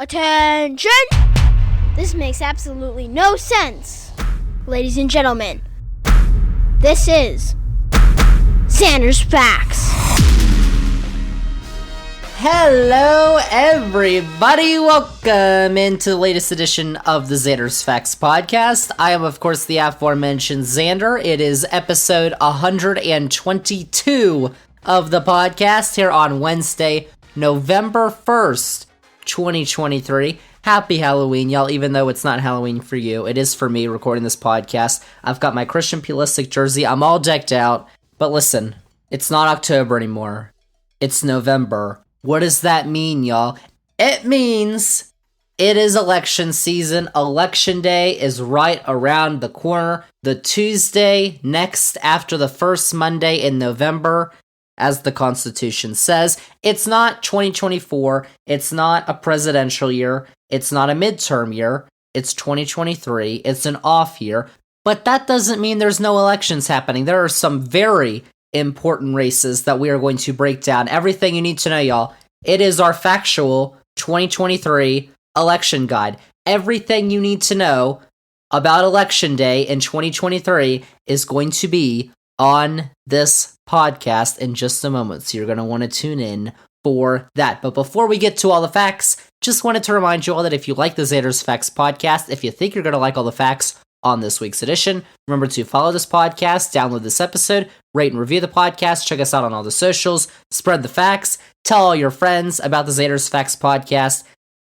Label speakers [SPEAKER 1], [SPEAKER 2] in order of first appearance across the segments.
[SPEAKER 1] Attention! This makes absolutely no sense. Ladies and gentlemen, this is Zander's Facts.
[SPEAKER 2] Hello everybody, welcome into the latest edition of the Zander's Facts podcast. I am of course the aforementioned Zander. It is episode 122 of the podcast here on Wednesday, November 1st, 2023. Happy Halloween, y'all, even though it's not Halloween for you. It is for me recording this podcast. I've got my Christian Pulisic jersey. I'm all decked out. But listen, it's not October anymore. It's November. What does that mean, y'all? It means it is election season. Election day is right around the corner. The Tuesday next after the first Monday in November, as the Constitution says. It's not 2024. It's not a presidential year. It's not a midterm year. It's 2023. It's an off year. But that doesn't mean there's no elections happening. There are some very important races that we are going to break down. Everything you need to know, y'all. It is our Factual 2023 election guide. Everything you need to know about Election Day in 2023 is going to be on this podcast in just a moment, so you're going to want to tune in for that. But before we get to all the facts, just wanted to remind you all that if you like the Zander's Facts podcast, if you think you're going to like all the facts on this week's edition, remember to follow this podcast, download this episode, rate and review the podcast, check us out on all the socials, spread the facts, tell all your friends about the Zander's Facts podcast,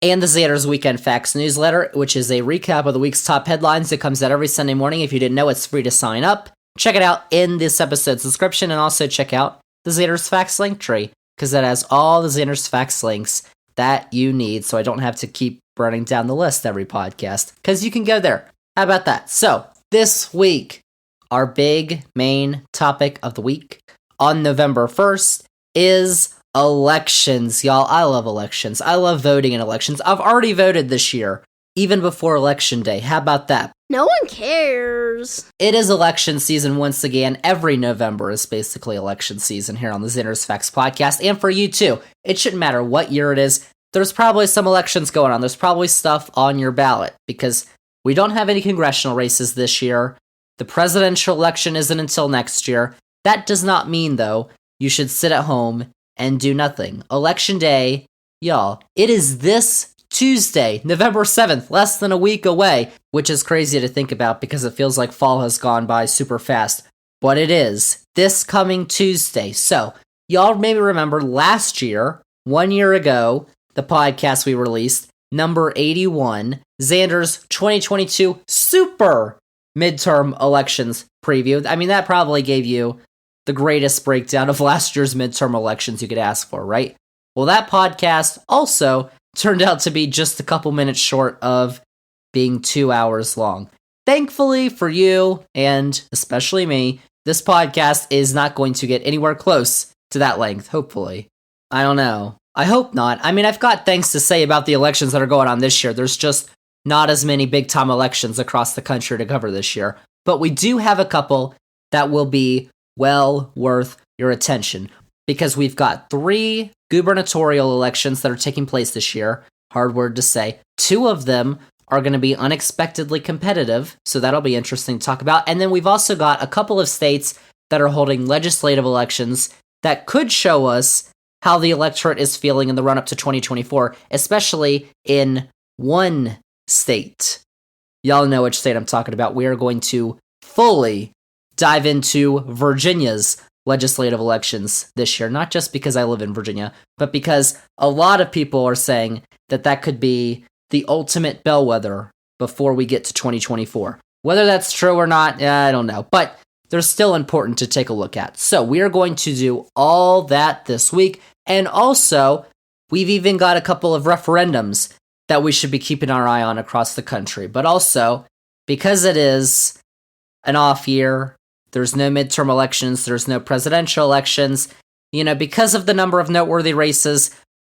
[SPEAKER 2] and the Zander's Weekend Facts newsletter, which is a recap of the week's top headlines. It comes out every Sunday morning. If you didn't know, it's free to sign up. Check it out in this episode's description, and also check out the Zander's Facts link tree, because that has all the Zander's Facts links that you need, so I don't have to keep running down the list every podcast, because you can go there. How about that? So, this week, our big main topic of the week on November 1st is elections, y'all. I love elections. I love voting in elections. I've already voted this year, even before Election Day. How about that?
[SPEAKER 1] No one cares.
[SPEAKER 2] It is election season once again. Every November is basically election season here on the Zander's Facts podcast, and for you too. It shouldn't matter what year it is. There's probably some elections going on. There's probably stuff on your ballot, because we don't have any congressional races this year. The presidential election isn't until next year. That does not mean, though, you should sit at home and do nothing. Election day, y'all, it is this Tuesday, November 7th, less than a week away, which is crazy to think about because it feels like fall has gone by super fast. But it is this coming Tuesday. So, y'all maybe remember last year, 1 year ago, the podcast we released, number 81, Zander's 2022 Super Midterm Elections Preview. I mean, that probably gave you the greatest breakdown of last year's midterm elections you could ask for, right? Well, that podcast also turned out to be just a couple minutes short of being 2 hours long. Thankfully for you, and especially me, this podcast is not going to get anywhere close to that length, hopefully. I don't know. I hope not. I mean, I've got things to say about the elections that are going on this year. There's just not as many big-time elections across the country to cover this year. But we do have a couple that will be well worth your attention, because we've got 3 gubernatorial elections that are taking place this year. Hard word to say. 2 of them are going to be unexpectedly competitive, so that'll be interesting to talk about. And then we've also got a couple of states that are holding legislative elections that could show us how the electorate is feeling in the run-up to 2024, especially in one state. Y'all know which state I'm talking about. We are going to fully dive into Virginia's legislative elections this year, not just because I live in Virginia, but because a lot of people are saying that that could be the ultimate bellwether before we get to 2024. Whether that's true or not, I don't know, but they're still important to take a look at. So we are going to do all that this week, and also we've even got a couple of referendums that we should be keeping our eye on across the country. But also, because it is an off year, there's no midterm elections, there's no presidential elections, because of the number of noteworthy races,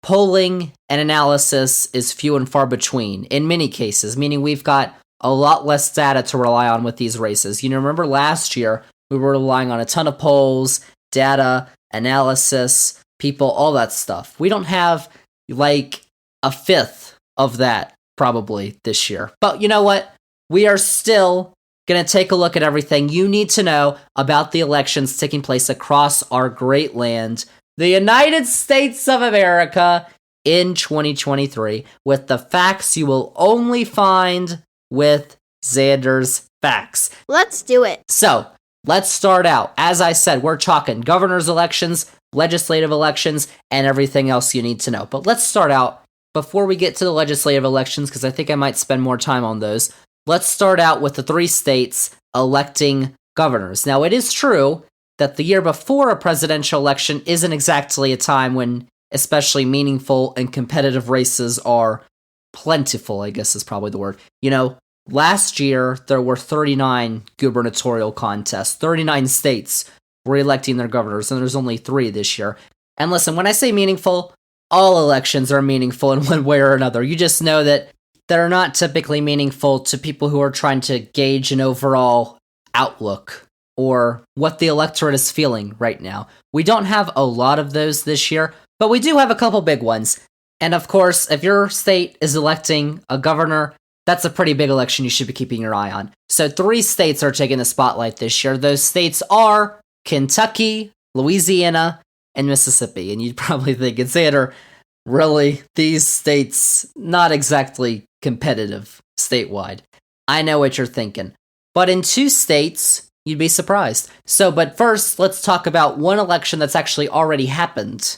[SPEAKER 2] polling and analysis is few and far between in many cases, meaning we've got a lot less data to rely on with these races. Remember last year, we were relying on a ton of polls, data, analysis, people, all that stuff. We don't have like a fifth of that probably this year. But you know what? We are still going to take a look at everything you need to know about the elections taking place across our great land, the United States of America, in 2023, with the facts you will only find with Zander's Facts.
[SPEAKER 1] Let's do it.
[SPEAKER 2] So, let's start out. As I said, we're talking governor's elections, legislative elections, and everything else you need to know. But let's start out, before we get to the legislative elections, because I think I might spend more time on those, let's start out with the 3 states electing governors. Now, it is true that the year before a presidential election isn't exactly a time when especially meaningful and competitive races are plentiful, I guess is probably the word. You know, last year there were 39 gubernatorial contests. 39 states were electing their governors, and there's only 3 this year. And listen, when I say meaningful, all elections are meaningful in one way or another. You just know that they're not typically meaningful to people who are trying to gauge an overall outlook or what the electorate is feeling right now. We don't have a lot of those this year, but we do have a couple big ones. And of course, if your state is electing a governor, that's a pretty big election you should be keeping your eye on. So 3 states are taking the spotlight this year. Those states are Kentucky, Louisiana, and Mississippi. And you'd probably think, Zander, really, these states, not exactly competitive statewide. I know what you're thinking. But in 2 states, you'd be surprised. But first, let's talk about one election that's actually already happened.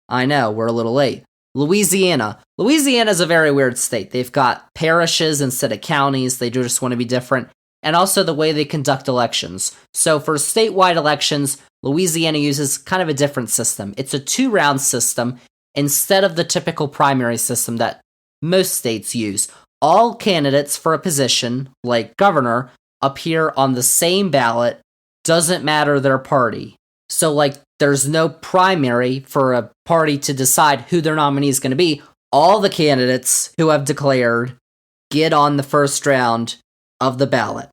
[SPEAKER 2] I know, we're a little late. Louisiana. Louisiana is a very weird state. They've got parishes instead of counties. They just want to be different. And also the way they conduct elections. So for statewide elections, Louisiana uses kind of a different system. It's a 2-round system instead of the typical primary system that most states use. All candidates for a position, like governor, appear on the same ballot, doesn't matter their party. So, there's no primary for a party to decide who their nominee is going to be. All the candidates who have declared get on the first round of the ballot.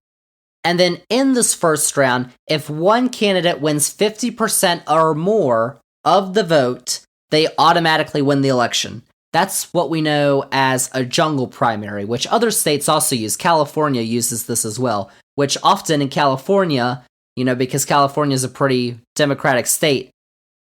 [SPEAKER 2] And then in this first round, if one candidate wins 50% or more of the vote, they automatically win the election. That's what we know as a jungle primary, which other states also use. California uses this as well, which often in California, because California is a pretty democratic state,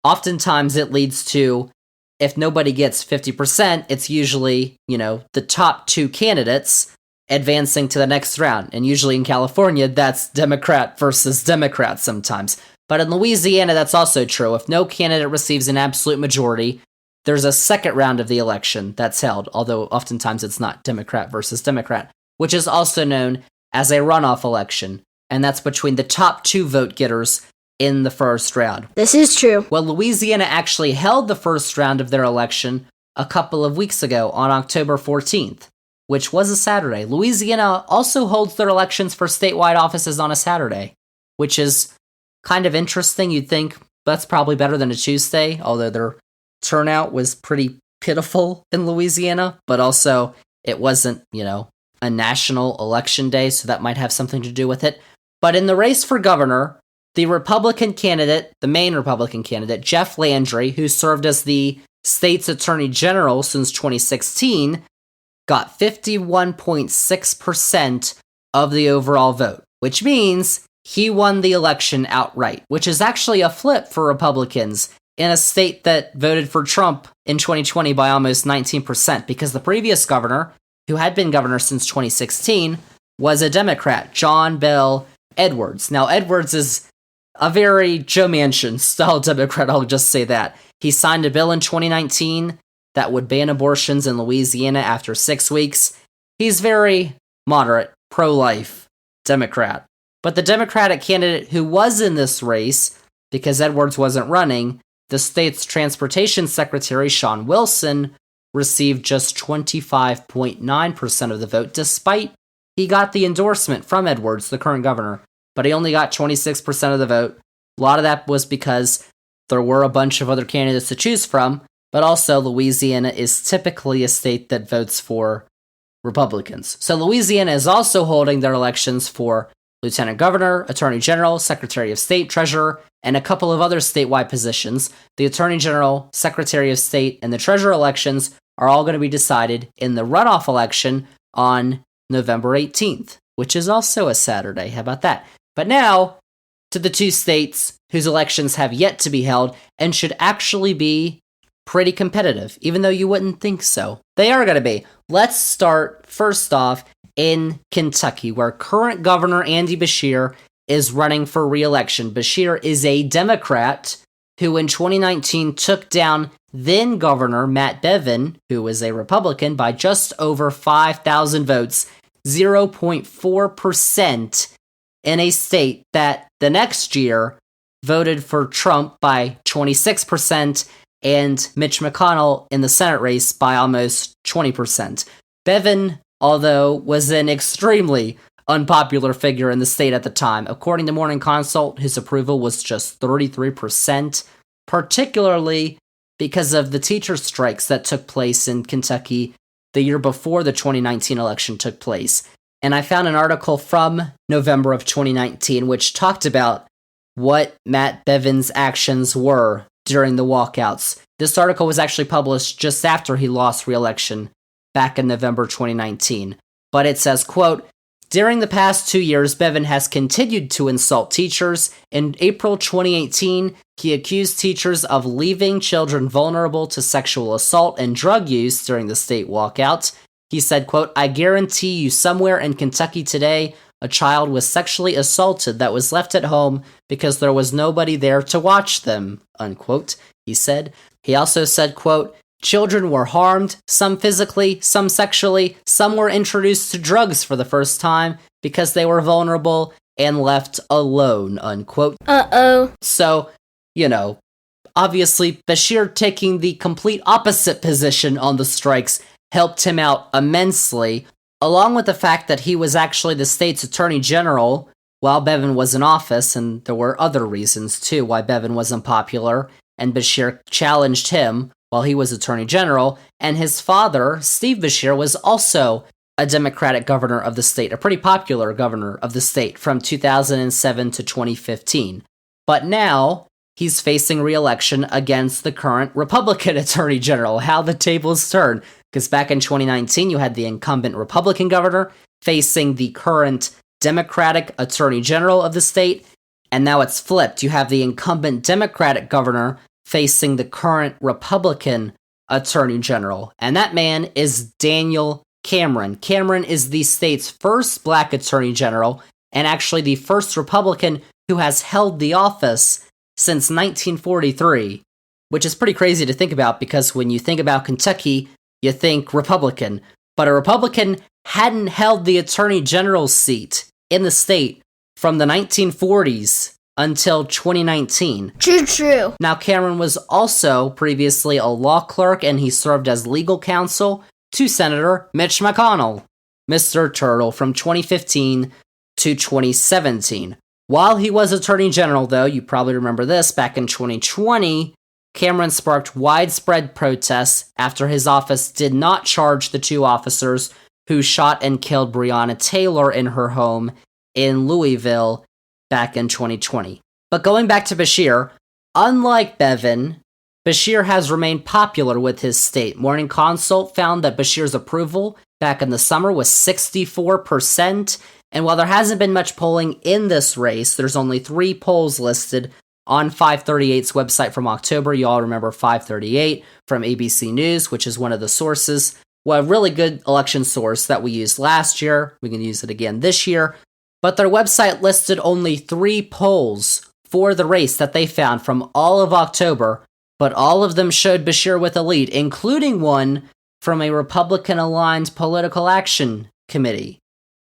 [SPEAKER 2] oftentimes it leads to, if nobody gets 50%, it's usually, the top 2 candidates advancing to the next round. And usually in California, that's Democrat versus Democrat sometimes. But in Louisiana, that's also true. If no candidate receives an absolute majority, there's a second round of the election that's held, although oftentimes it's not Democrat versus Democrat, which is also known as a runoff election. And that's between the top 2 vote getters in the first round.
[SPEAKER 1] This is true.
[SPEAKER 2] Well, Louisiana actually held the first round of their election a couple of weeks ago on October 14th, which was a Saturday. Louisiana also holds their elections for statewide offices on a Saturday, which is kind of interesting. You'd think that's probably better than a Tuesday, although their turnout was pretty pitiful in Louisiana, but also it wasn't, a national election day, so that might have something to do with it. But in the race for governor, the Republican candidate, the main Republican candidate, Jeff Landry, who served as the state's attorney general since 2016, got 51.6% of the overall vote, which means he won the election outright, which is actually a flip for Republicans in a state that voted for Trump in 2020 by almost 19%, because the previous governor, who had been governor since 2016, was a Democrat, John Bel Edwards. Now, Edwards is a very Joe Manchin-style Democrat, I'll just say that. He signed a bill in 2019 that would ban abortions in Louisiana after 6 weeks. He's very moderate, pro-life Democrat. But the Democratic candidate who was in this race, because Edwards wasn't running, the state's transportation secretary, Sean Wilson, received just 25.9% of the vote, despite he got the endorsement from Edwards, the current governor. But he only got 26% of the vote. A lot of that was because there were a bunch of other candidates to choose from, but also Louisiana is typically a state that votes for Republicans. So Louisiana is also holding their elections for lieutenant governor, attorney general, secretary of state, treasurer, and a couple of other statewide positions. The attorney general, secretary of state, and the treasurer elections are all going to be decided in the runoff election on November 18th, which is also a Saturday. How about that? But now, to the two states whose elections have yet to be held and should actually be pretty competitive, even though you wouldn't think so. They are going to be. Let's start, first off, in Kentucky, where current Governor Andy Beshear is running for re-election. Beshear is a Democrat who in 2019 took down then Governor Matt Bevin, who was a Republican, by just over 5,000 votes, 0.4%, in a state that the next year voted for Trump by 26% and Mitch McConnell in the Senate race by almost 20%. Bevin, although, was an extremely unpopular figure in the state at the time. According to Morning Consult, his approval was just 33%, particularly because of the teacher strikes that took place in Kentucky the year before the 2019 election took place. And I found an article from November of 2019 which talked about what Matt Bevin's actions were during the walkouts. This article was actually published just after he lost re-election back in November 2019. But it says, quote, "During the past 2 years, Bevin has continued to insult teachers. In April 2018, he accused teachers of leaving children vulnerable to sexual assault and drug use during the state walkout. He said, quote, "I guarantee you somewhere in Kentucky today, a child was sexually assaulted that was left at home because there was nobody there to watch them," unquote, he said. He also said, quote, "Children were harmed, some physically, some sexually, some were introduced to drugs for the first time because they were vulnerable and left alone," unquote. So, obviously, Beshear taking the complete opposite position on the strikes helped him out immensely, along with the fact that he was actually the state's attorney general while Bevin was in office, and there were other reasons, too, why Bevin was unpopular, and Beshear challenged him while he was attorney general, and his father, Steve Beshear, was also a Democratic governor of the state, a pretty popular governor of the state from 2007 to 2015. But now, he's facing re-election against the current Republican attorney general. How the tables turn. Because back in 2019, you had the incumbent Republican governor facing the current Democratic attorney general of the state, and now it's flipped. You have the incumbent Democratic governor facing the current Republican attorney general, and that man is Daniel Cameron. Cameron is the state's first black attorney general, and actually the first Republican who has held the office since 1943, which is pretty crazy to think about because when you think about Kentucky, you think Republican, but a Republican hadn't held the attorney general's seat in the state from the 1940s until 2019.
[SPEAKER 1] True.
[SPEAKER 2] Now, Cameron was also previously a law clerk, and he served as legal counsel to Senator Mitch McConnell, Mr. Turtle, from 2015 to 2017. While he was attorney general, though, you probably remember this, back in 2020, Cameron sparked widespread protests after his office did not charge the two officers who shot and killed Breonna Taylor in her home in Louisville back in 2020. But going back to Beshear, unlike Bevin, Beshear has remained popular with his state. Morning Consult found that Beshear's approval back in the summer was 64%, and while there hasn't been much polling in this race, there's only 3 polls listed on 538's website from October. You all remember 538 from ABC News, which is one of the sources. Well, a really good election source that we used last year. We can use it again this year. But their website listed only 3 polls for the race that they found from all of October, but all of them showed Beshear with a lead, including one from a Republican-aligned political action committee.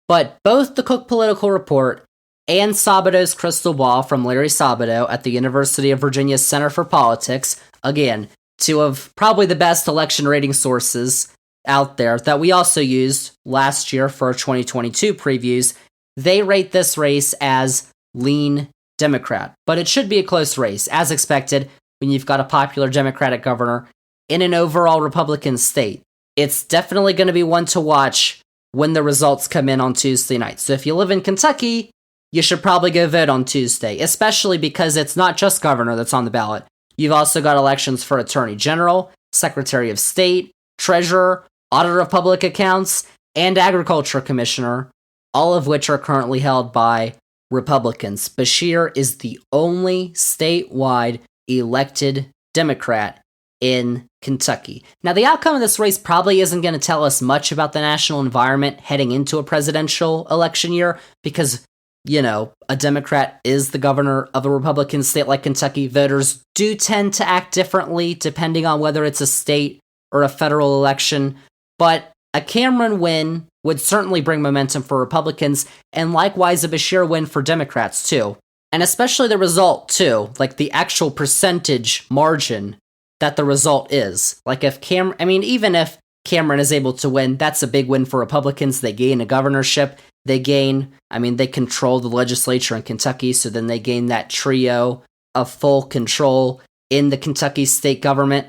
[SPEAKER 2] But both the Cook Political Report and Sabato's Crystal Ball from Larry Sabato at the University of Virginia Center for Politics, again, 2 of probably the best election rating sources out there that we also used last year for our 2022 previews, they rate this race as lean Democrat. But it should be a close race, as expected, when you've got a popular Democratic governor in an overall Republican state. It's definitely going to be one to watch when the results come in on Tuesday night. So if you live in Kentucky, you should probably go vote on Tuesday, especially because it's not just governor that's on the ballot. You've also got elections for attorney general, secretary of state, treasurer, auditor of public accounts, and agriculture commissioner, all of which are currently held by Republicans. Beshear is the only statewide elected Democrat in Kentucky. Now, the outcome of this race probably isn't going to tell us much about the national environment heading into a presidential election year because, a Democrat is the governor of a Republican state like Kentucky. Voters do tend to act differently depending on whether it's a state or a federal election, but a Cameron win would certainly bring momentum for Republicans, and likewise a Beshear win for Democrats, too. And especially the result, too, like the actual percentage margin that the result is. Like even if Cameron is able to win, that's a big win for Republicans. They gain a governorship. They control the legislature in Kentucky, so then they gain that trio of full control in the Kentucky state government.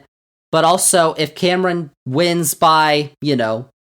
[SPEAKER 2] But also, if Cameron wins by,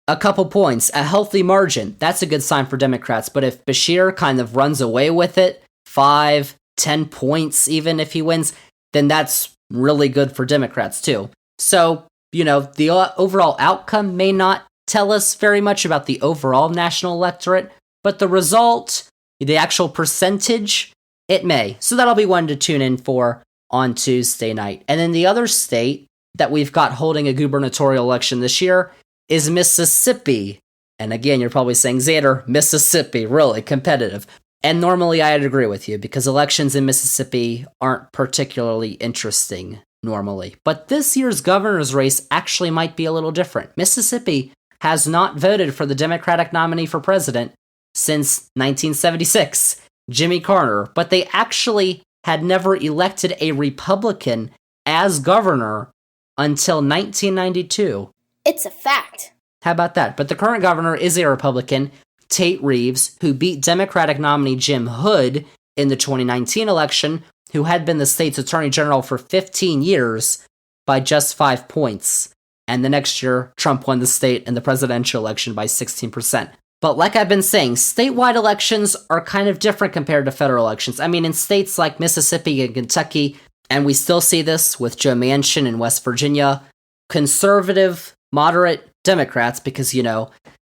[SPEAKER 2] a couple points, a healthy margin, that's a good sign for Democrats. But if Beshear kind of runs away with it, 5, 10 points even if he wins, then that's really good for Democrats too. So, the overall outcome may not tell us very much about the overall national electorate, but the result, the actual percentage, it may. So that'll be one to tune in for on Tuesday night. And then the other state that we've got holding a gubernatorial election this year is Mississippi. And again, you're probably saying, Zander, Mississippi, really competitive. And normally I'd agree with you because elections in Mississippi aren't particularly interesting normally. But this year's governor's race actually might be a little different. Mississippi has not voted for the Democratic nominee for president since 1976, Jimmy Carter, but they actually had never elected a Republican as governor until 1992.
[SPEAKER 1] It's a fact.
[SPEAKER 2] How about that? But the current governor is a Republican, Tate Reeves, who beat Democratic nominee Jim Hood in the 2019 election, who had been the state's attorney general for 15 years, by just 5 points. And the next year, Trump won the state in the presidential election by 16%. But like I've been saying, statewide elections are kind of different compared to federal elections. In states like Mississippi and Kentucky, and we still see this with Joe Manchin in West Virginia, conservative, moderate Democrats, because,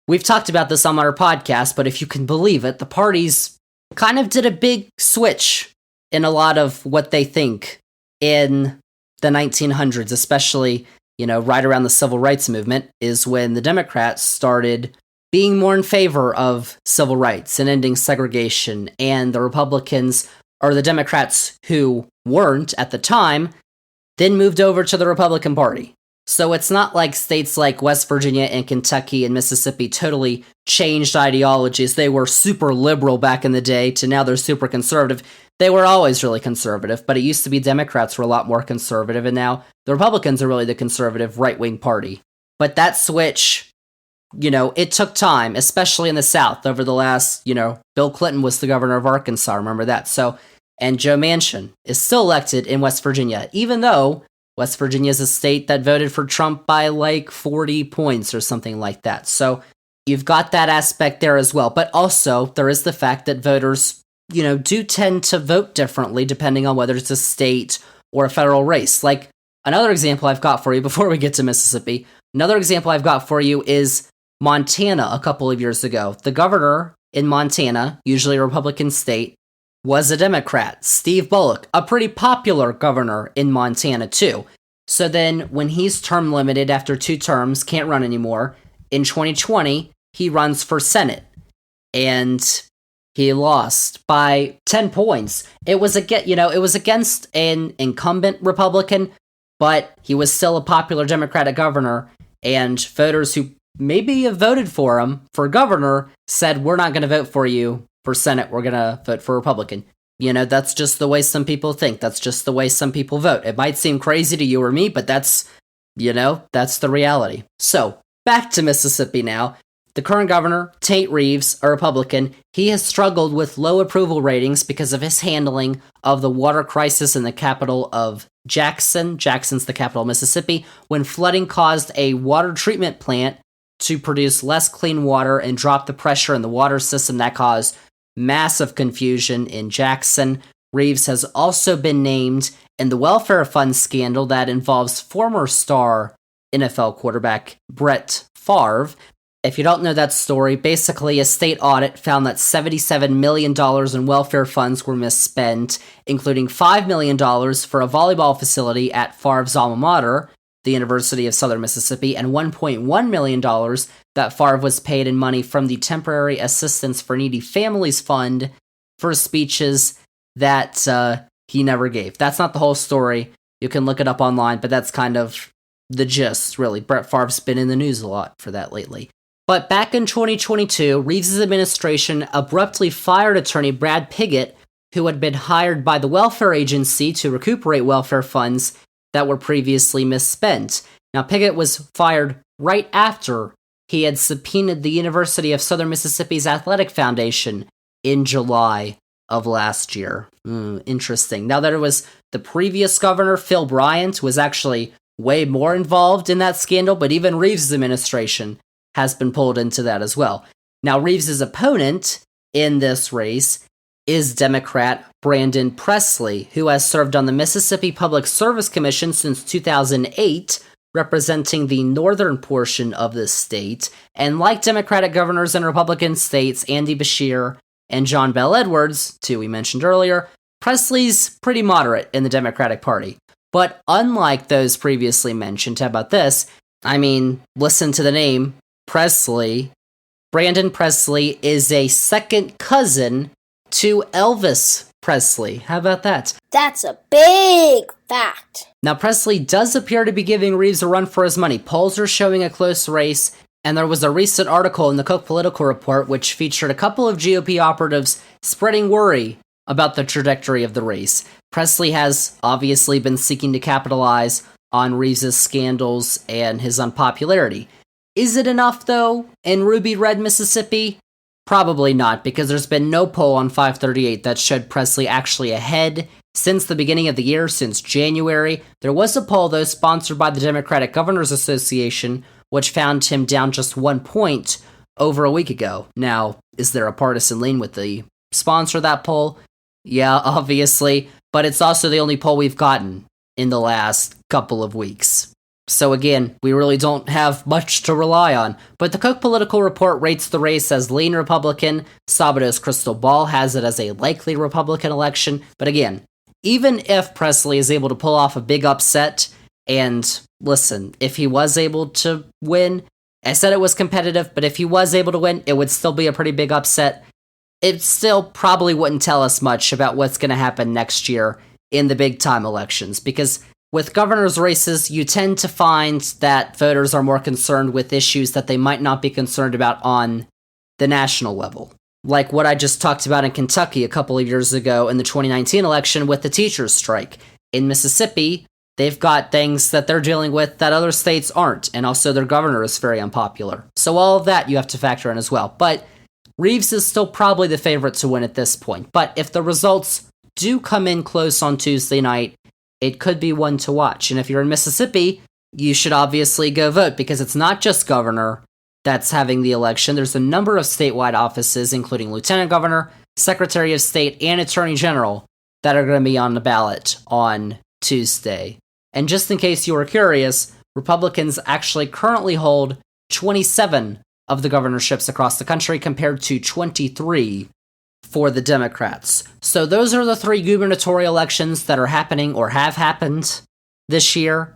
[SPEAKER 2] we've talked about this on our podcast, but if you can believe it, the parties kind of did a big switch in a lot of what they think in the 1900s, especially, right around the civil rights movement, is when the Democrats started being more in favor of civil rights and ending segregation, and the Republicans, or the Democrats who weren't at the time, then moved over to the Republican Party. So it's not like states like West Virginia and Kentucky and Mississippi totally changed ideologies. They were super liberal back in the day to now they're super conservative. They were always really conservative, but it used to be Democrats were a lot more conservative, and now the Republicans are really the conservative right-wing party. But that switch, it took time, especially in the South over the last, Bill Clinton was the governor of Arkansas, remember that? So, and Joe Manchin is still elected in West Virginia, even though West Virginia is a state that voted for Trump by like 40 points or something like that. So you've got that aspect there as well. But also, there is the fact that voters, do tend to vote differently depending on whether it's a state or a federal race. Like, another example I've got for you before we get to Mississippi, another example I've got for you is Montana a couple of years ago. The governor in Montana, usually a Republican state, was a Democrat, Steve Bullock, a pretty popular governor in Montana too. So then when he's term limited after 2 terms, can't run anymore, in 2020, he runs for Senate. And he lost by 10 points. It was against an incumbent Republican, but he was still a popular Democratic governor, and voters who maybe have voted for him for governor said, we're not going to vote for you for Senate, we're going to vote for Republican. That's just the way some people think. That's just the way some people vote. It might seem crazy to you or me, but that's the reality. So, back to Mississippi now. The current governor, Tate Reeves, a Republican, he has struggled with low approval ratings because of his handling of the water crisis in the capital of Jackson. Jackson's the capital of Mississippi, when flooding caused a water treatment plant to produce less clean water and drop the pressure in the water system. That caused massive confusion in Jackson. Reeves has also been named in the welfare fund scandal that involves former star NFL quarterback Brett Favre. If you don't know that story, basically a state audit found that $77 million in welfare funds were misspent, including $5 million for a volleyball facility at Favre's alma mater, the University of Southern Mississippi, and $1.1 million that Favre was paid in money from the Temporary Assistance for Needy Families Fund for speeches that he never gave. That's not the whole story. You can look it up online, but that's kind of the gist, really. Brett Favre's been in the news a lot for that lately. But back in 2022, Reeves' administration abruptly fired attorney Brad Pigott, who had been hired by the welfare agency to recuperate welfare funds that were previously misspent. Now, Pigott was fired right after he had subpoenaed the University of Southern Mississippi's Athletic Foundation in July of last year. Interesting. Now that it was the previous governor, Phil Bryant, was actually way more involved in that scandal, but even Reeves' administration has been pulled into that as well. Now, Reeves' opponent in this race is Democrat Brandon Presley, who has served on the Mississippi Public Service Commission since 2008, representing the northern portion of the state. And like Democratic governors in Republican states, Andy Beshear and John Bell Edwards, two we mentioned earlier, Presley's pretty moderate in the Democratic Party. But unlike those previously mentioned, how about this? I mean, listen to the name, Presley. Brandon Presley is a second cousin to Elvis Presley. How about that?
[SPEAKER 1] That's a big fact.
[SPEAKER 2] Now, Presley does appear to be giving Reeves a run for his money. Polls are showing a close race, and there was a recent article in the Cook Political Report which featured a couple of GOP operatives spreading worry about the trajectory of the race. Presley has obviously been seeking to capitalize on Reeves' scandals and his unpopularity. Is it enough, though, in Ruby Red, Mississippi? Probably not, because there's been no poll on 538 that showed Presley actually ahead since the beginning of the year, since January. There was a poll, though, sponsored by the Democratic Governors Association, which found him down just 1 point over a week ago. Now, is there a partisan lean with the sponsor of that poll? Yeah, obviously, but it's also the only poll we've gotten in the last couple of weeks. So again, we really don't have much to rely on. But the Cook Political Report rates the race as lean Republican. Sabado's crystal ball has it as a likely Republican election. But again, even if Presley is able to pull off a big upset, and listen, if he was able to win, I said it was competitive, but if he was able to win, it would still be a pretty big upset. It still probably wouldn't tell us much about what's going to happen next year in the big time elections, because with governor's races, you tend to find that voters are more concerned with issues that they might not be concerned about on the national level. Like what I just talked about in Kentucky a couple of years ago in the 2019 election with the teachers' strike. In Mississippi, they've got things that they're dealing with that other states aren't, and also their governor is very unpopular. So all of that you have to factor in as well. But Reeves is still probably the favorite to win at this point. But if the results do come in close on Tuesday night, it could be one to watch. And if you're in Mississippi, you should obviously go vote, because it's not just governor that's having the election. There's a number of statewide offices, including lieutenant governor, secretary of state, and attorney general, that are going to be on the ballot on Tuesday. And just in case you were curious, Republicans actually currently hold 27 of the governorships across the country compared to 23 for the Democrats. So those are the three gubernatorial elections that are happening or have happened this year.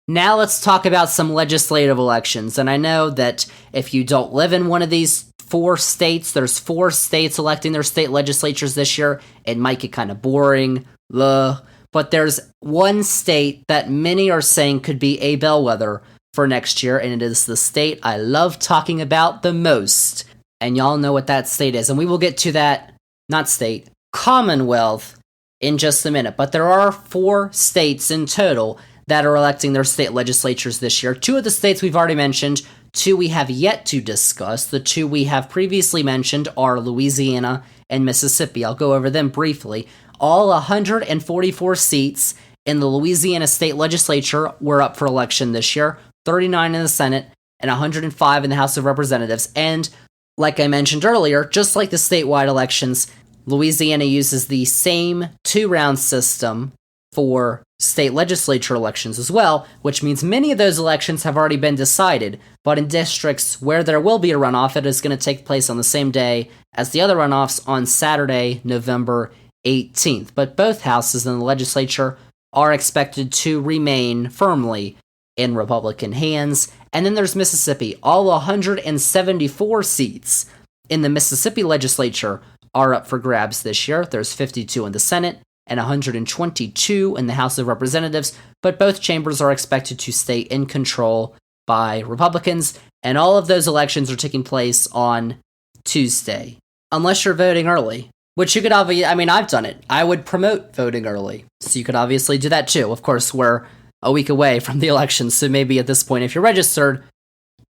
[SPEAKER 2] Now let's talk about some legislative elections. And I know that if you don't live in one of these 4 states, there's 4 states electing their state legislatures this year. It might get kind of boring. But there's one state that many are saying could be a bellwether for next year, and it is the state I love talking about the most. And y'all know what that state is. And we will get to that, not state, Commonwealth in just a minute. But there are 4 states in total that are electing their state legislatures this year. 2 of the states we've already mentioned, 2 we have yet to discuss. The 2 we have previously mentioned are Louisiana and Mississippi. I'll go over them briefly. All 144 seats in the Louisiana state legislature were up for election this year, 39 in the Senate and 105 in the House of Representatives. And like I mentioned earlier, just like the statewide elections, Louisiana uses the same 2-round system for state legislature elections as well, which means many of those elections have already been decided, but in districts where there will be a runoff, it is going to take place on the same day as the other runoffs on Saturday, November 18th. But both houses in the legislature are expected to remain firmly in Republican hands. And then there's Mississippi. All 174 seats in the Mississippi legislature are up for grabs this year. There's 52 in the Senate and 122 in the House of Representatives, but both chambers are expected to stay in control by Republicans, and all of those elections are taking place on Tuesday, unless you're voting early, which you could obviously, I've done it. I would promote voting early, so you could obviously do that too. Of course, we're a week away from the election, so maybe at this point, if you're registered,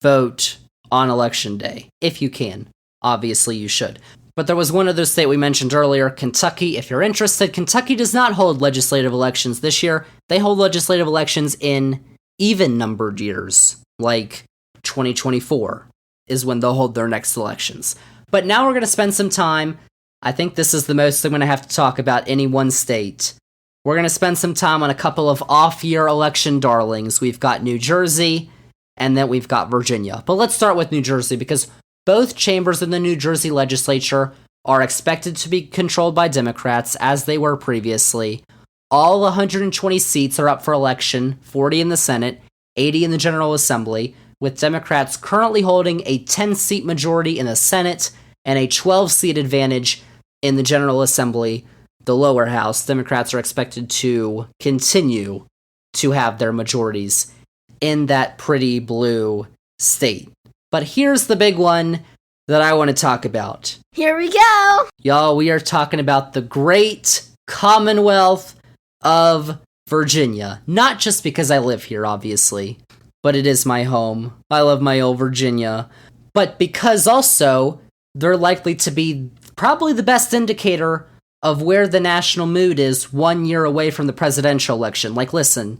[SPEAKER 2] vote on election day, if you can. Obviously, you should. But there was one other state we mentioned earlier, Kentucky. If you're interested, Kentucky does not hold legislative elections this year. They hold legislative elections in even-numbered years, like 2024 is when they'll hold their next elections. But now we're going to spend some time. I think this is the most I'm going to have to talk about any one state. We're going to spend some time on a couple of off-year election darlings. We've got New Jersey, and then we've got Virginia. But let's start with New Jersey, because both chambers in the New Jersey legislature are expected to be controlled by Democrats, as they were previously. All 120 seats are up for election, 40 in the Senate, 80 in the General Assembly, with Democrats currently holding a 10-seat majority in the Senate and a 12-seat advantage in the General Assembly, the lower house. Democrats are expected to continue to have their majorities in that pretty blue state. But here's the big one that I want to talk about.
[SPEAKER 1] Here we go!
[SPEAKER 2] Y'all, we are talking about the great Commonwealth of Virginia. Not just because I live here, obviously, but it is my home. I love my old Virginia. But because also, they're likely to be probably the best indicator of where the national mood is 1 year away from the presidential election. Like, listen,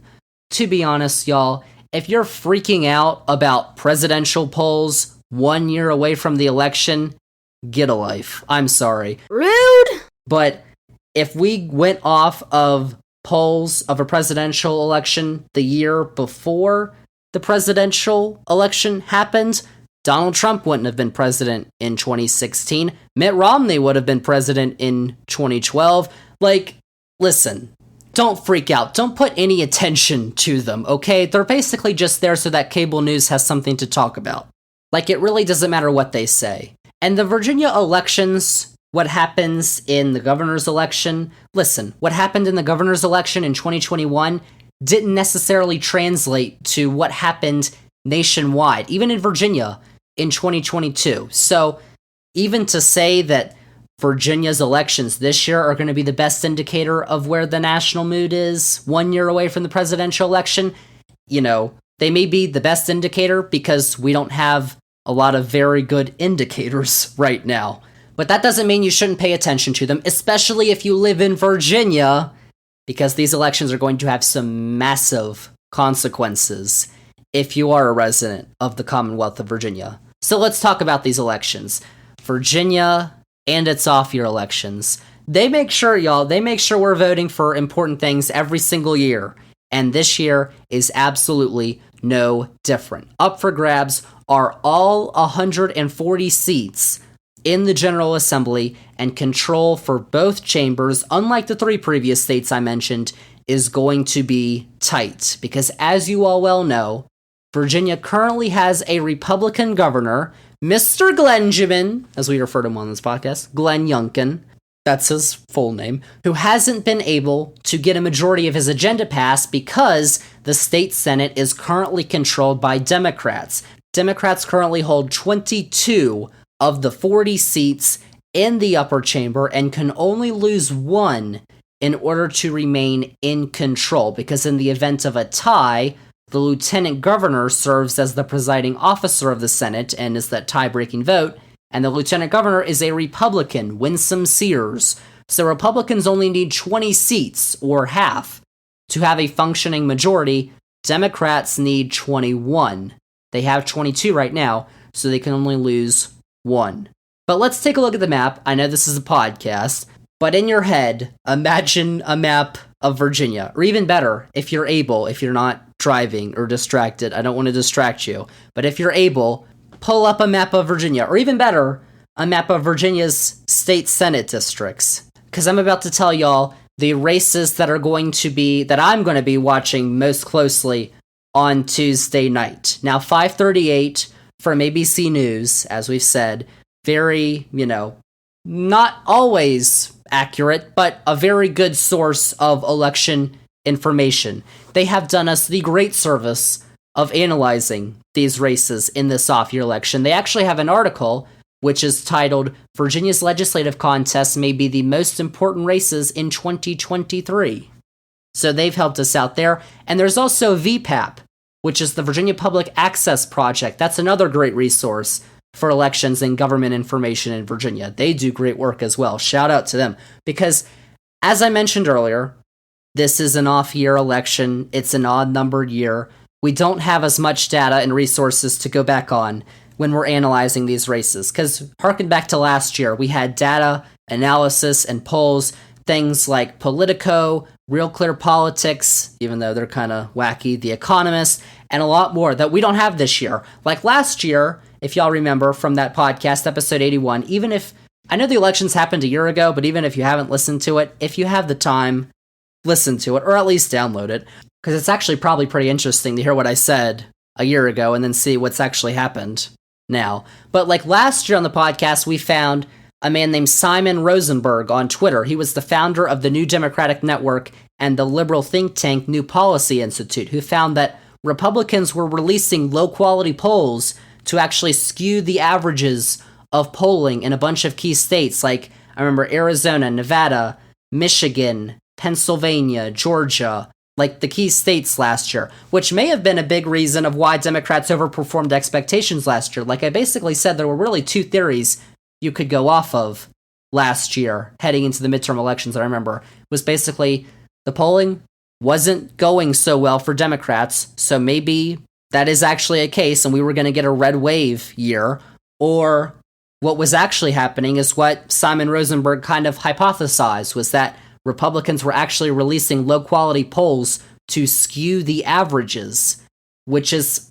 [SPEAKER 2] to be honest, y'all, if you're freaking out about presidential polls 1 year away from the election, get a life. I'm sorry.
[SPEAKER 1] Rude!
[SPEAKER 2] But if we went off of polls of a presidential election the year before the presidential election happened, Donald Trump wouldn't have been president in 2016. Mitt Romney would have been president in 2012. Like, listen, don't freak out. Don't put any attention to them, okay? They're basically just there so that cable news has something to talk about. Like, it really doesn't matter what they say. And the Virginia elections, what happens in the governor's election, listen, what happened in the governor's election in 2021 didn't necessarily translate to what happened nationwide, even in Virginia in 2022. So even to say that Virginia's elections this year are going to be the best indicator of where the national mood is 1 year away from the presidential election, you know, they may be the best indicator because we don't have a lot of very good indicators right now. But that doesn't mean you shouldn't pay attention to them, especially if you live in Virginia, because these elections are going to have some massive consequences if you are a resident of the Commonwealth of Virginia. So let's talk about these elections. Virginia and its off-year elections. They make sure we're voting for important things every single year. And this year is absolutely no different. Up for grabs are all 140 seats in the General Assembly, and control for both chambers, unlike the three previous states I mentioned, is going to be tight. Because as you all well know, Virginia currently has a Republican governor, Mr. Glenjamin, as we refer to him on this podcast, Glenn Youngkin, that's his full name, who hasn't been able to get a majority of his agenda passed because the state Senate is currently controlled by Democrats. Democrats currently hold 22 of the 40 seats in the upper chamber and can only lose one in order to remain in control, because in the event of a tie, the lieutenant governor serves as the presiding officer of the Senate and is that tie-breaking vote, and the lieutenant governor is a Republican, Winsome Sears. So Republicans only need 20 seats, or half, to have a functioning majority. Democrats need 21. They have 22 right now, so they can only lose one. But let's take a look at the map. I know this is a podcast, but in your head, imagine a map of Virginia, or even better, if you're able, if you're not driving or distracted, I don't want to distract you, but if you're able, pull up a map of Virginia, or even better, a map of Virginia's state Senate districts. Because I'm about to tell y'all the races that I'm going to be watching most closely on Tuesday night. Now, 5:38 from ABC News, as we've said, very, not always accurate, but a very good source of election information. They have done us the great service of analyzing these races in this off-year election. They actually have an article which is titled, Virginia's Legislative Contests May Be the Most Important Races in 2023. So they've helped us out there. And there's also VPAP, which is the Virginia Public Access Project. That's another great resource for elections and government information in Virginia. They do great work as well. Shout out to them. Because, as I mentioned earlier, this is an off-year election. It's an odd-numbered year. We don't have as much data and resources to go back on when we're analyzing these races. Because, harken back to last year, we had data, analysis, and polls, things like Politico, Real Clear Politics, even though they're kind of wacky, The Economist, and a lot more that we don't have this year. Like last year, if y'all remember from that podcast, episode 81, even if, I know the elections happened a year ago, but even if you haven't listened to it, if you have the time, listen to it, or at least download it, because it's actually probably pretty interesting to hear what I said a year ago and then see what's actually happened now. But like last year on the podcast, we found a man named Simon Rosenberg on Twitter. He was the founder of the New Democratic Network and the liberal think tank New Policy Institute, who found that Republicans were releasing low-quality polls to actually skew the averages of polling in a bunch of key states, like, I remember Arizona, Nevada, Michigan, Pennsylvania, Georgia, like the key states last year, which may have been a big reason of why Democrats overperformed expectations last year. Like I basically said, there were really two theories you could go off of last year, heading into the midterm elections, I remember, was basically the polling wasn't going so well for Democrats, so maybe that is actually a case and we were going to get a red wave year, or what was actually happening is what Simon Rosenberg kind of hypothesized, was that Republicans were actually releasing low-quality polls to skew the averages, which is,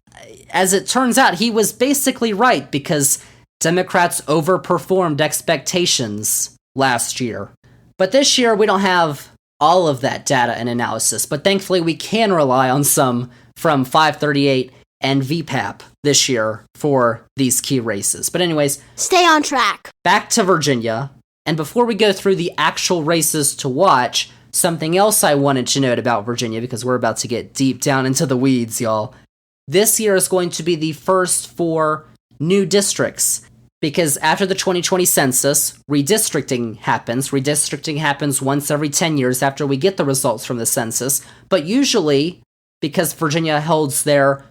[SPEAKER 2] as it turns out, he was basically right, because Democrats overperformed expectations last year. But this year, we don't have all of that data and analysis, but thankfully we can rely on some from 538 and VPAP this year for these key races. But anyways,
[SPEAKER 1] stay on track.
[SPEAKER 2] Back to Virginia. And before we go through the actual races to watch, something else I wanted to note about Virginia, because we're about to get deep down into the weeds, y'all. This year is going to be the first for new districts, because after the 2020 census, redistricting happens. Redistricting happens once every 10 years after we get the results from the census, but usually, because Virginia holds their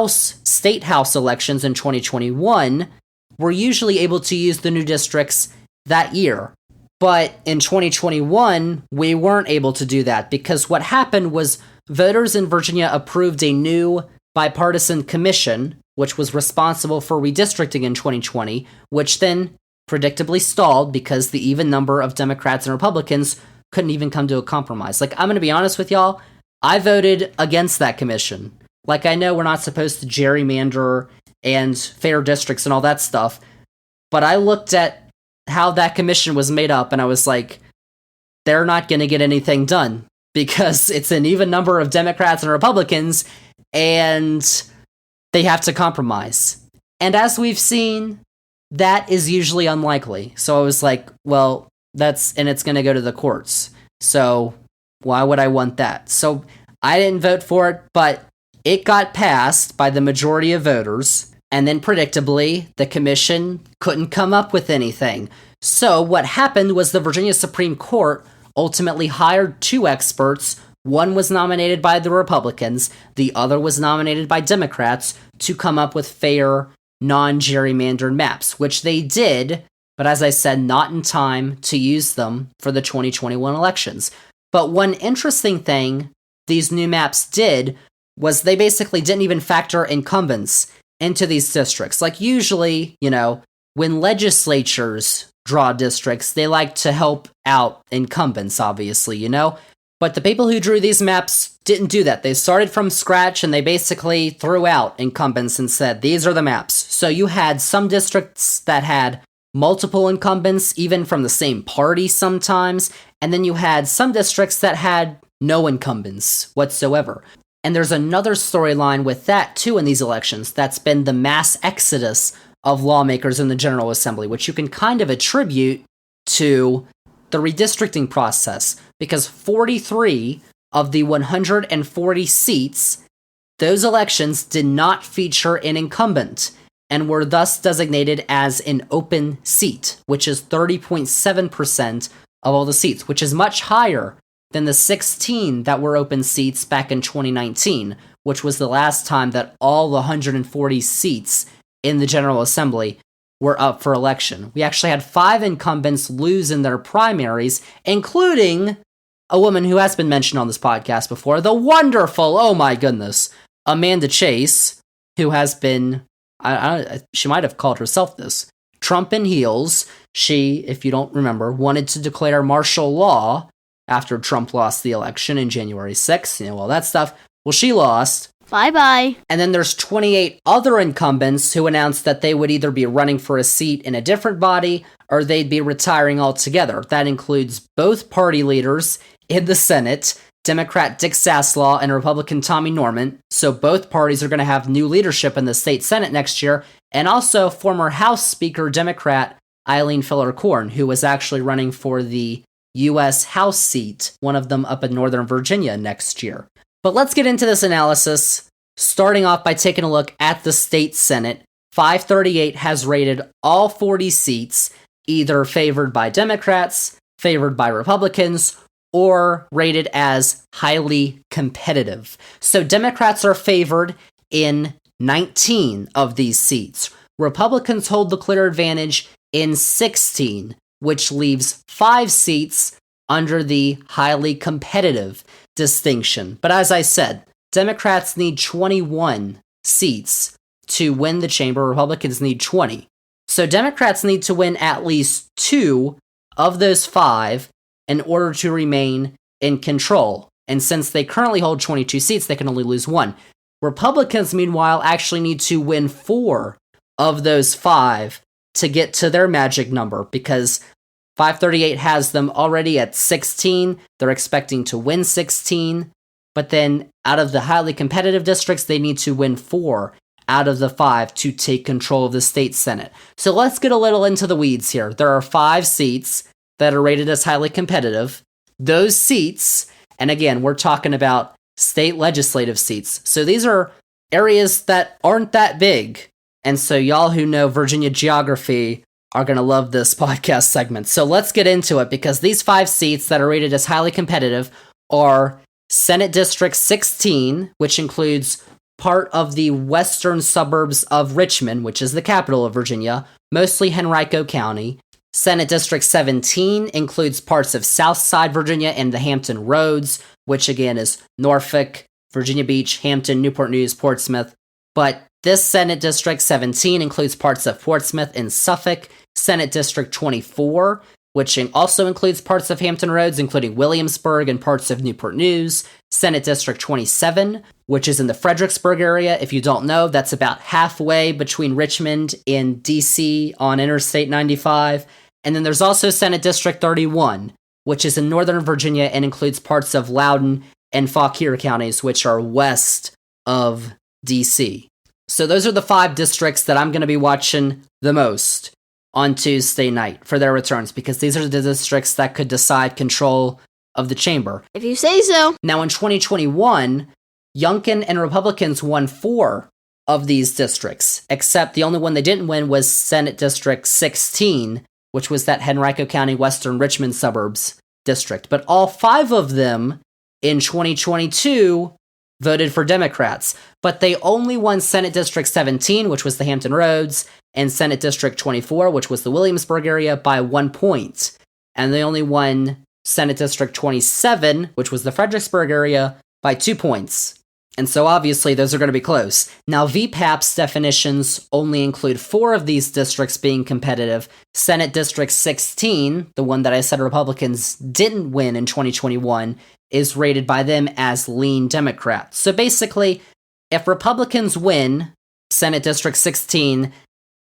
[SPEAKER 2] state house elections in 2021, we're usually able to use the new districts that year. But in 2021, we weren't able to do that because what happened was voters in Virginia approved a new bipartisan commission, which was responsible for redistricting in 2020, which then predictably stalled because the even number of Democrats and Republicans couldn't even come to a compromise. Like, I'm going to be honest with y'all, I voted against that commission. Like, I know we're not supposed to gerrymander and fair districts and all that stuff, but I looked at how that commission was made up, and I was like, they're not going to get anything done, because it's an even number of Democrats and Republicans, and they have to compromise. And as we've seen, that is usually unlikely. So I was like, well, it's going to go to the courts. So why would I want that? So I didn't vote for it, but it got passed by the majority of voters. And then, predictably, the commission couldn't come up with anything. So what happened was the Virginia Supreme Court ultimately hired two experts. One was nominated by the Republicans, the other was nominated by Democrats, to come up with fair, non-gerrymandered maps, which they did, but as I said, not in time to use them for the 2021 elections. But one interesting thing these new maps did was they basically didn't even factor incumbents into these districts. Like usually, when legislatures draw districts, they like to help out incumbents, obviously, But the people who drew these maps didn't do that. They started from scratch and they basically threw out incumbents and said, these are the maps. So you had some districts that had multiple incumbents, even from the same party sometimes, and then you had some districts that had no incumbents whatsoever. And there's another storyline with that, too, in these elections. That's been the mass exodus of lawmakers in the General Assembly, which you can kind of attribute to the redistricting process, because 43 of the 140 seats, those elections did not feature an incumbent, and were thus designated as an open seat, which is 30.7% of all the seats, which is much higher than the 16 that were open seats back in 2019, which was the last time that all the 140 seats in the General Assembly were up for election. We actually had 5 incumbents lose in their primaries, including a woman who has been mentioned on this podcast before, the wonderful, oh my goodness, Amanda Chase, who has been, she might have called herself this, Trump in heels. She, if you don't remember, wanted to declare martial law after Trump lost the election in January 6th, all that stuff. Well, she lost.
[SPEAKER 1] Bye-bye.
[SPEAKER 2] And then there's 28 other incumbents who announced that they would either be running for a seat in a different body or they'd be retiring altogether. That includes both party leaders in the Senate, Democrat Dick Saslaw and Republican Tommy Norment. So both parties are going to have new leadership in the state Senate next year. And also former House Speaker Democrat Eileen Filler-Corn, who was actually running for the U.S. House seat, one of them up in Northern Virginia next year. But let's get into this analysis, starting off by taking a look at the state Senate. 538 has rated all 40 seats either favored by Democrats, favored by Republicans, or rated as highly competitive. So Democrats are favored in 19 of these seats. Republicans hold the clear advantage in 16, which leaves 5 seats under the highly competitive distinction. But as I said, Democrats need 21 seats to win the chamber. Republicans need 20. So Democrats need to win at least 2 of those 5 in order to remain in control. And since they currently hold 22 seats, they can only lose 1. Republicans, meanwhile, actually need to win 4 of those 5 to get to their magic number, because 538 has them already at 16. They're expecting to win 16. But then out of the highly competitive districts, they need to win 4 out of the 5 to take control of the state Senate. So let's get a little into the weeds here. There are 5 seats that are rated as highly competitive. Those seats, and again, we're talking about state legislative seats. So these are areas that aren't that big. And so y'all who know Virginia geography are going to love this podcast segment. So let's get into it, because these 5 seats that are rated as highly competitive are Senate District 16, which includes part of the western suburbs of Richmond, which is the capital of Virginia, mostly Henrico County. Senate District 17 includes parts of Southside Virginia and the Hampton Roads, which again is Norfolk, Virginia Beach, Hampton, Newport News, Portsmouth. But this Senate District 17 includes parts of Portsmouth and Suffolk. Senate District 24, which also includes parts of Hampton Roads, including Williamsburg and parts of Newport News. Senate District 27, which is in the Fredericksburg area. If you don't know, that's about halfway between Richmond and D.C. on Interstate 95. And then there's also Senate District 31, which is in Northern Virginia and includes parts of Loudoun and Fauquier counties, which are west of D.C. So those are the 5 districts that I'm going to be watching the most on Tuesday night for their returns, because these are the districts that could decide control of the chamber.
[SPEAKER 1] If you say so.
[SPEAKER 2] Now in 2021, Youngkin and Republicans won 4 of these districts, except the only one they didn't win was Senate District 16, which was that Henrico County, Western Richmond suburbs district. But all 5 of them in 2022 voted for Democrats, but they only won Senate District 17, which was the Hampton Roads, and Senate District 24, which was the Williamsburg area, by 1 point. And they only won Senate District 27, which was the Fredericksburg area, by 2 points. And so obviously those are going to be close. Now VPAP's definitions only include 4 of these districts being competitive. Senate District 16, the one that I said Republicans didn't win in 2021, is rated by them as lean Democrat. So basically, if Republicans win Senate District 16,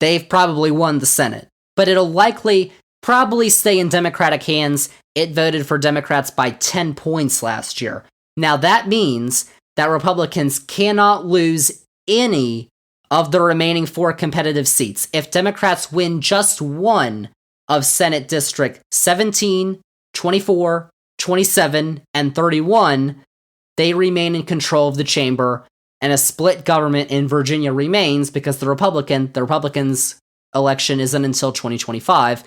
[SPEAKER 2] they've probably won the Senate. But it'll likely probably stay in Democratic hands. It voted for Democrats by 10 points last year. Now that means that Republicans cannot lose any of the remaining 4 competitive seats. If Democrats win just one of Senate District 17, 24, 27, and 31, they remain in control of the chamber, and a split government in Virginia remains because the Republicans' election isn't until 2025,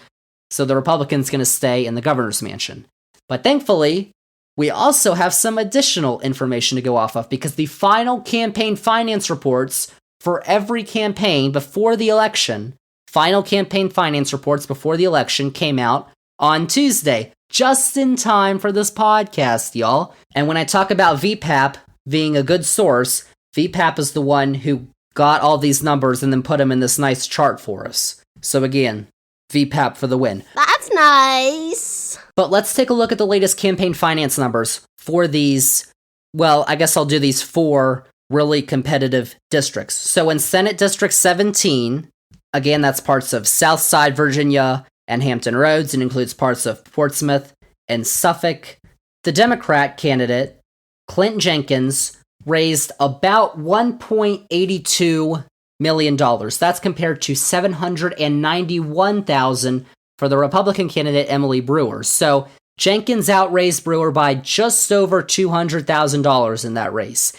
[SPEAKER 2] so the Republicans going to stay in the governor's mansion. But thankfully, we also have some additional information to go off of, because the final campaign finance reports for every campaign before the election, final campaign finance reports before the election came out on Tuesday, just in time for this podcast, y'all. And when I talk about VPAP being a good source, VPAP is the one who got all these numbers and then put them in this nice chart for us. So again, VPAP for the win.
[SPEAKER 1] That's nice.
[SPEAKER 2] But let's take a look at the latest campaign finance numbers for these, well, I guess I'll do these 4 really competitive districts. So in Senate District 17, again, that's parts of Southside Virginia and Hampton Roads, and includes parts of Portsmouth and Suffolk. The Democrat candidate, Clint Jenkins, raised about $1.82 million. That's compared to $791,000 for the Republican candidate, Emily Brewer. So Jenkins outraised Brewer by just over $200,000 in that race.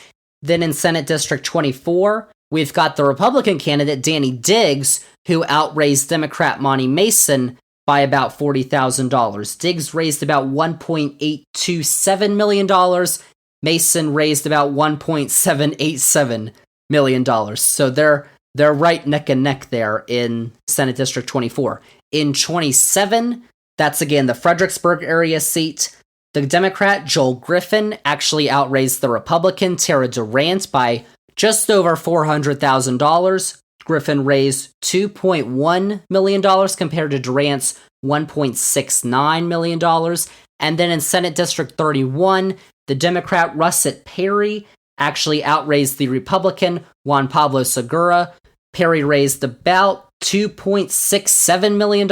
[SPEAKER 2] Then in Senate District 24, we've got the Republican candidate, Danny Diggs, who outraised Democrat Monty Mason by about $40,000. Diggs raised about $1.827 million. Mason raised about $1.787 million. So they're right neck and neck there in Senate District 24. In 27, that's again the Fredericksburg area seat. The Democrat, Joel Griffin, actually outraised the Republican, Tara Durant, by just over $400,000. Griffin raised $2.1 million compared to Durant's $1.69 million. And then in Senate District 31, the Democrat, Russet Perry, actually outraised the Republican, Juan Pablo Segura. Perry raised about $2.67 million.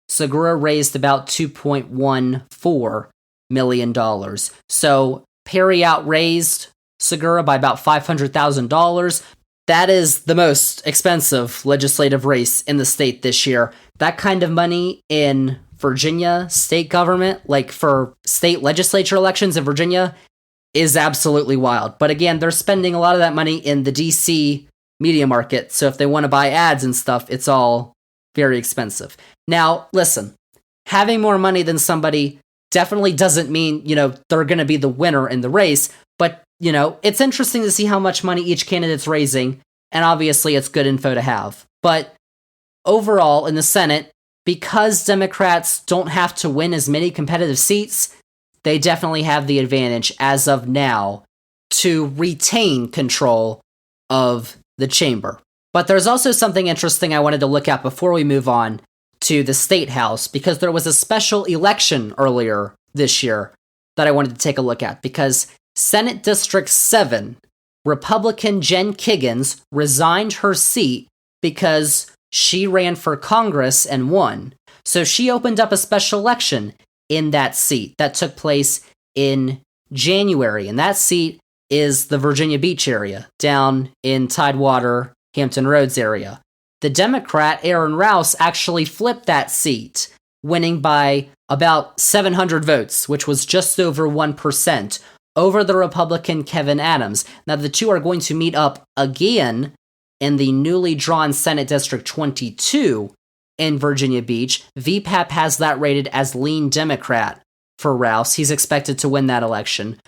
[SPEAKER 2] Segura raised about $2.14 million. So Perry outraised Segura by about $500,000. That is the most expensive legislative race in the state this year. That kind of money in Virginia state government, like for state legislature elections in Virginia, is absolutely wild. But again, they're spending a lot of that money in the DC media market. So if they want to buy ads and stuff, it's all very expensive. Now, listen, having more money than somebody definitely doesn't mean, they're going to be the winner in the race. But, it's interesting to see how much money each candidate's raising. And obviously, it's good info to have. But overall, in the Senate, because Democrats don't have to win as many competitive seats, they definitely have the advantage as of now to retain control of the chamber. But there's also something interesting I wanted to look at before we move on to the State House, because there was a special election earlier this year that I wanted to take a look at, because Senate District 7, Republican Jen Kiggins resigned her seat because she ran for Congress and won. So she opened up a special election in that seat that took place in January. And that seat is the Virginia Beach area, down in Tidewater, Hampton Roads area. The Democrat, Aaron Rouse, actually flipped that seat, winning by about 700 votes, which was just over 1%, over the Republican Kevin Adams. Now, the two are going to meet up again in the newly drawn Senate District 22 in Virginia Beach. VPAP has that rated as lean Democrat for Rouse. He's expected to win that election.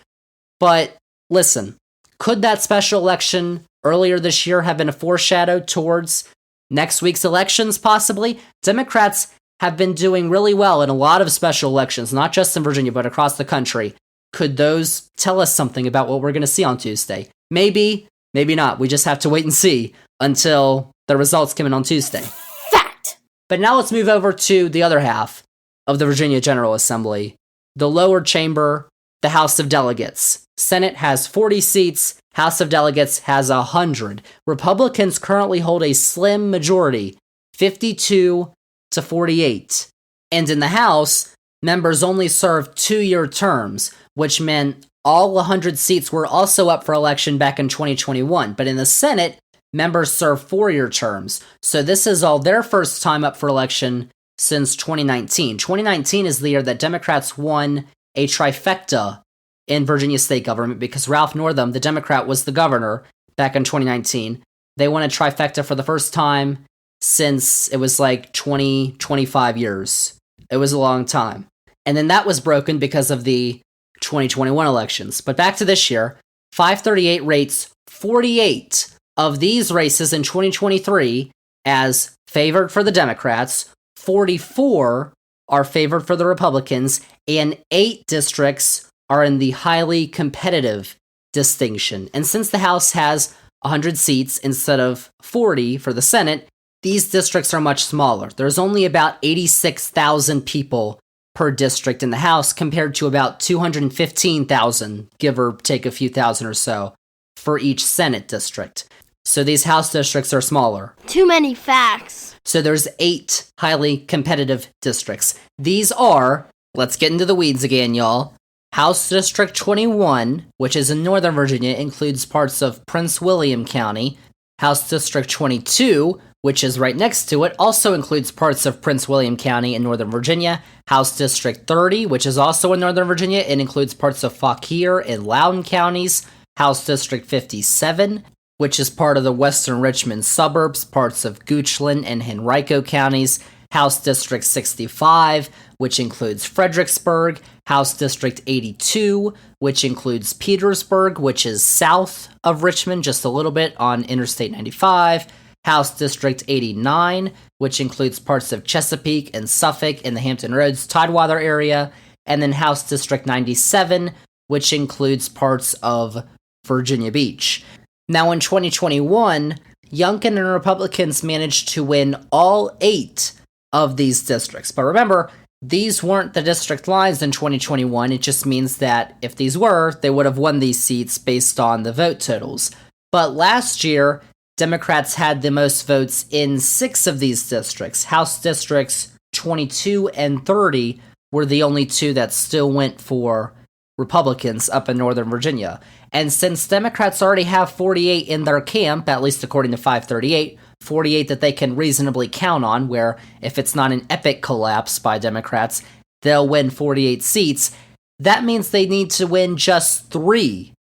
[SPEAKER 2] But listen, could that special election earlier this year have been a foreshadow towards next week's elections, possibly? Democrats have been doing really well in a lot of special elections, not just in Virginia, but across the country. Could those tell us something about what we're going to see on Tuesday? Maybe, maybe not. We just have to wait and see until the results come in on Tuesday.
[SPEAKER 1] Fact!
[SPEAKER 2] But now let's move over to the other half of the Virginia General Assembly, the lower chamber the House of Delegates. Senate has 40 seats, House of Delegates has 100. Republicans currently hold a slim majority, 52 to 48. And in the House, members only serve 2-year terms, which meant all 100 seats were also up for election back in 2021. But in the Senate, members serve 4-year terms. So this is all their first time up for election since 2019. 2019 is the year that Democrats won a trifecta in Virginia state government because Ralph Northam, the Democrat, was the governor back in 2019. They won a trifecta for the first time since it was like 25 years. It was a long time. And then that was broken because of the 2021 elections. But back to this year, 538 rates 48 of these races in 2023 as favored for the Democrats, 44 are favored for the Republicans, and 8 districts are in the highly competitive distinction. And since the House has 100 seats instead of 40 for the Senate, these districts are much smaller. There's only about 86,000 people per district in the House compared to about 215,000, give or take a few thousand or so, for each Senate district. So these House districts are smaller.
[SPEAKER 1] Too many facts.
[SPEAKER 2] So there's 8 highly competitive districts. These are, let's get into the weeds again, y'all. House District 21, which is in Northern Virginia, includes parts of Prince William County. House District 22, which is right next to it, also includes parts of Prince William County in Northern Virginia. House District 30, which is also in Northern Virginia, and includes parts of Fauquier and Loudoun counties. House District 57, which is part of the Western Richmond suburbs, parts of Goochland and Henrico counties. House District 65, which includes Fredericksburg. House District 82, which includes Petersburg, which is south of Richmond, just a little bit on Interstate 95. House District 89, which includes parts of Chesapeake and Suffolk in the Hampton Roads Tidewater area. And then House District 97, which includes parts of Virginia Beach. Now in 2021, Youngkin and Republicans managed to win all 8 of these districts. But remember, these weren't the district lines in 2021. It just means that if these were, they would have won these seats based on the vote totals. But last year, Democrats had the most votes in 6 of these districts. House Districts 22 and 30 were the only 2 that still went for Republicans up in Northern Virginia. And since Democrats already have 48 in their camp, at least according to 538, 48 that they can reasonably count on, where if it's not an epic collapse by Democrats, they'll win 48 seats, that means they need to win just 3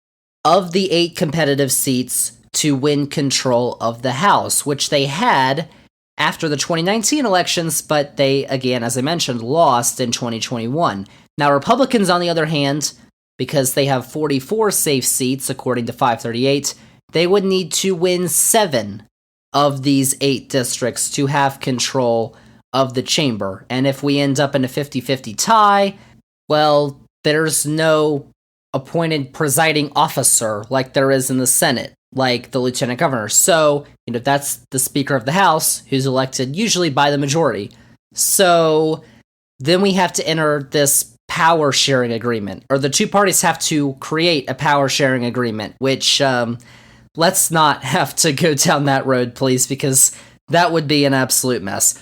[SPEAKER 2] of the 8 competitive seats to win control of the House, which they had after the 2019 elections, but they, again, as I mentioned, lost in 2021. Now, Republicans, on the other hand, because they have 44 safe seats, according to 538, they would need to win 7 of these 8 districts to have control of the chamber. And if we end up in a 50-50 tie, well, there's no appointed presiding officer like there is in the Senate, like the lieutenant governor. So, that's the Speaker of the House, who's elected usually by the majority. So then we have to enter this power sharing agreement, or the 2 parties have to create a power sharing agreement, which, let's not have to go down that road, please, because that would be an absolute mess.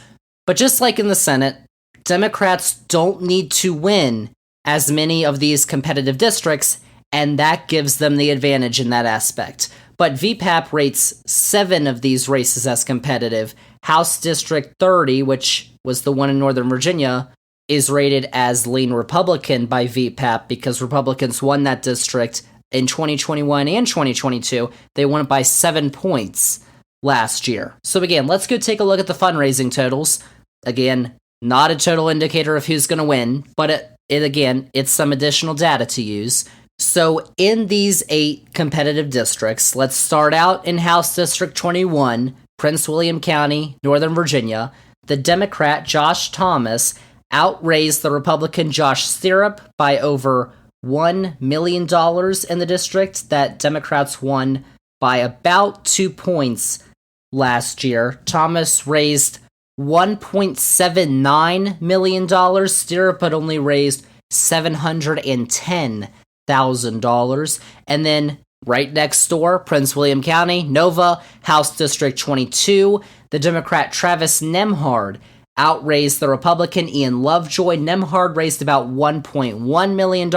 [SPEAKER 2] But just like in the Senate, Democrats don't need to win as many of these competitive districts, and that gives them the advantage in that aspect. But VPAP rates 7 of these races as competitive. House District 30, which was the one in Northern Virginia, is rated as lean Republican by VPAP because Republicans won that district in 2021 and 2022. They won it by 7 points last year. So again, let's go take a look at the fundraising totals. Again, not a total indicator of who's going to win, but it's some additional data to use. So in these 8 competitive districts, let's start out in House District 21, Prince William County, Northern Virginia. The Democrat Josh Thomas outraised the Republican Josh Stirrup by over $1 million in the district that Democrats won by about 2 points last year. Thomas raised $1.79 million. Stirrup had only raised $710,000. $100,000. And then right next door, Prince William County, Nova, House District 22, the Democrat Travis Nemhard outraised the Republican Ian Lovejoy. Nemhard raised about $1.1 million.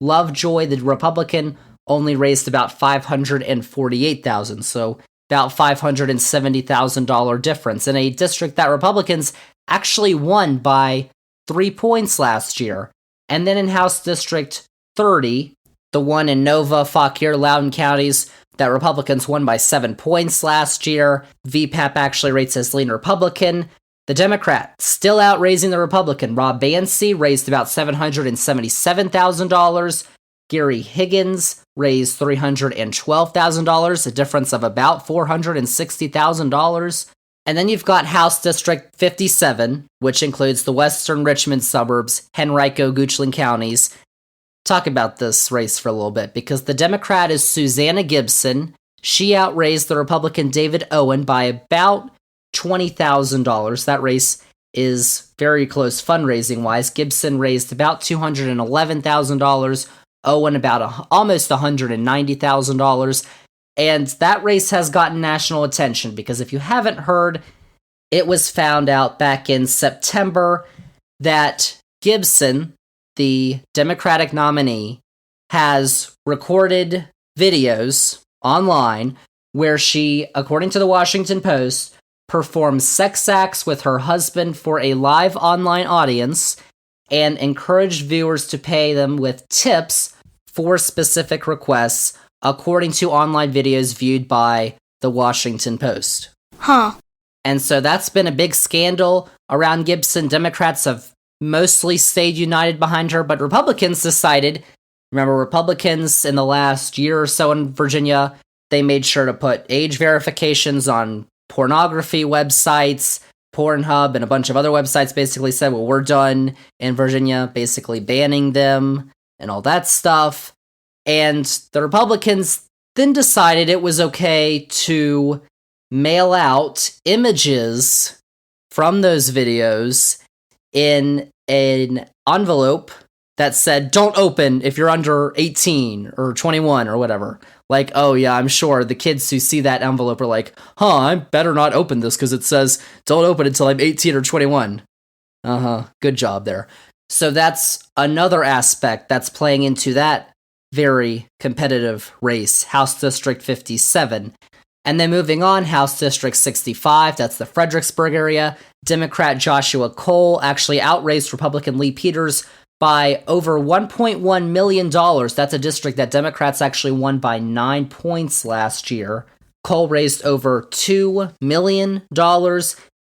[SPEAKER 2] Lovejoy, the Republican, only raised about $548,000, so about $570,000 difference in a district that Republicans actually won by 3 points last year. And then in House District 30, the one in Nova, Fauquier, Loudoun counties, that Republicans won by 7 points last year. VPAP actually rates as lean Republican. The Democrat still outraising the Republican. Rob Bancy raised about $777,000. Gary Higgins raised $312,000, a difference of about $460,000. And then you've got House District 57, which includes the western Richmond suburbs, Henrico, Goochland counties. Talk about this race for a little bit, because the Democrat is Susanna Gibson. She outraised the Republican David Owen by about $20,000. That race is very close fundraising-wise. Gibson raised about $211,000. Owen about almost $190,000. And that race has gotten national attention because if you haven't heard, it was found out back in September that Gibson, the Democratic nominee, has recorded videos online where she, according to the Washington Post, performs sex acts with her husband for a live online audience and encouraged viewers to pay them with tips for specific requests, according to online videos viewed by the Washington Post. And so that's been a big scandal around Gibson. Democrats have mostly stayed united behind her, but Republicans decided, remember, Republicans in the last year or so in Virginia, they made sure to put age verifications on pornography websites. Pornhub and a bunch of other websites basically said, well, we're done in Virginia, basically banning them and all that stuff. And the Republicans then decided it was okay to mail out images from those videos in an envelope that said, don't open if you're under 18 or 21 or whatever. Like, oh yeah, I'm sure the kids who see that envelope are like, I better not open this because it says, don't open until I'm 18 or 21. Good job there. So that's another aspect that's playing into that very competitive race, House District 57. And then moving on, House District 65, that's the Fredericksburg area. Democrat Joshua Cole actually outraised Republican Lee Peters by over $1.1 million. That's a district that Democrats actually won by 9 points last year. Cole raised over $2 million.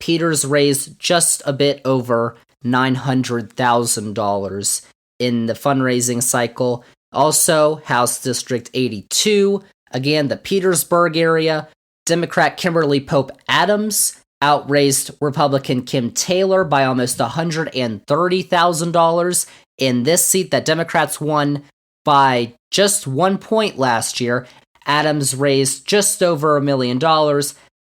[SPEAKER 2] Peters raised just a bit over $900,000 in the fundraising cycle. Also, House District 82, again, the Petersburg area. Democrat Kimberly Pope Adams outraised Republican Kim Taylor by almost $130,000 in this seat that Democrats won by just 1 point last year. Adams raised just over $1 million.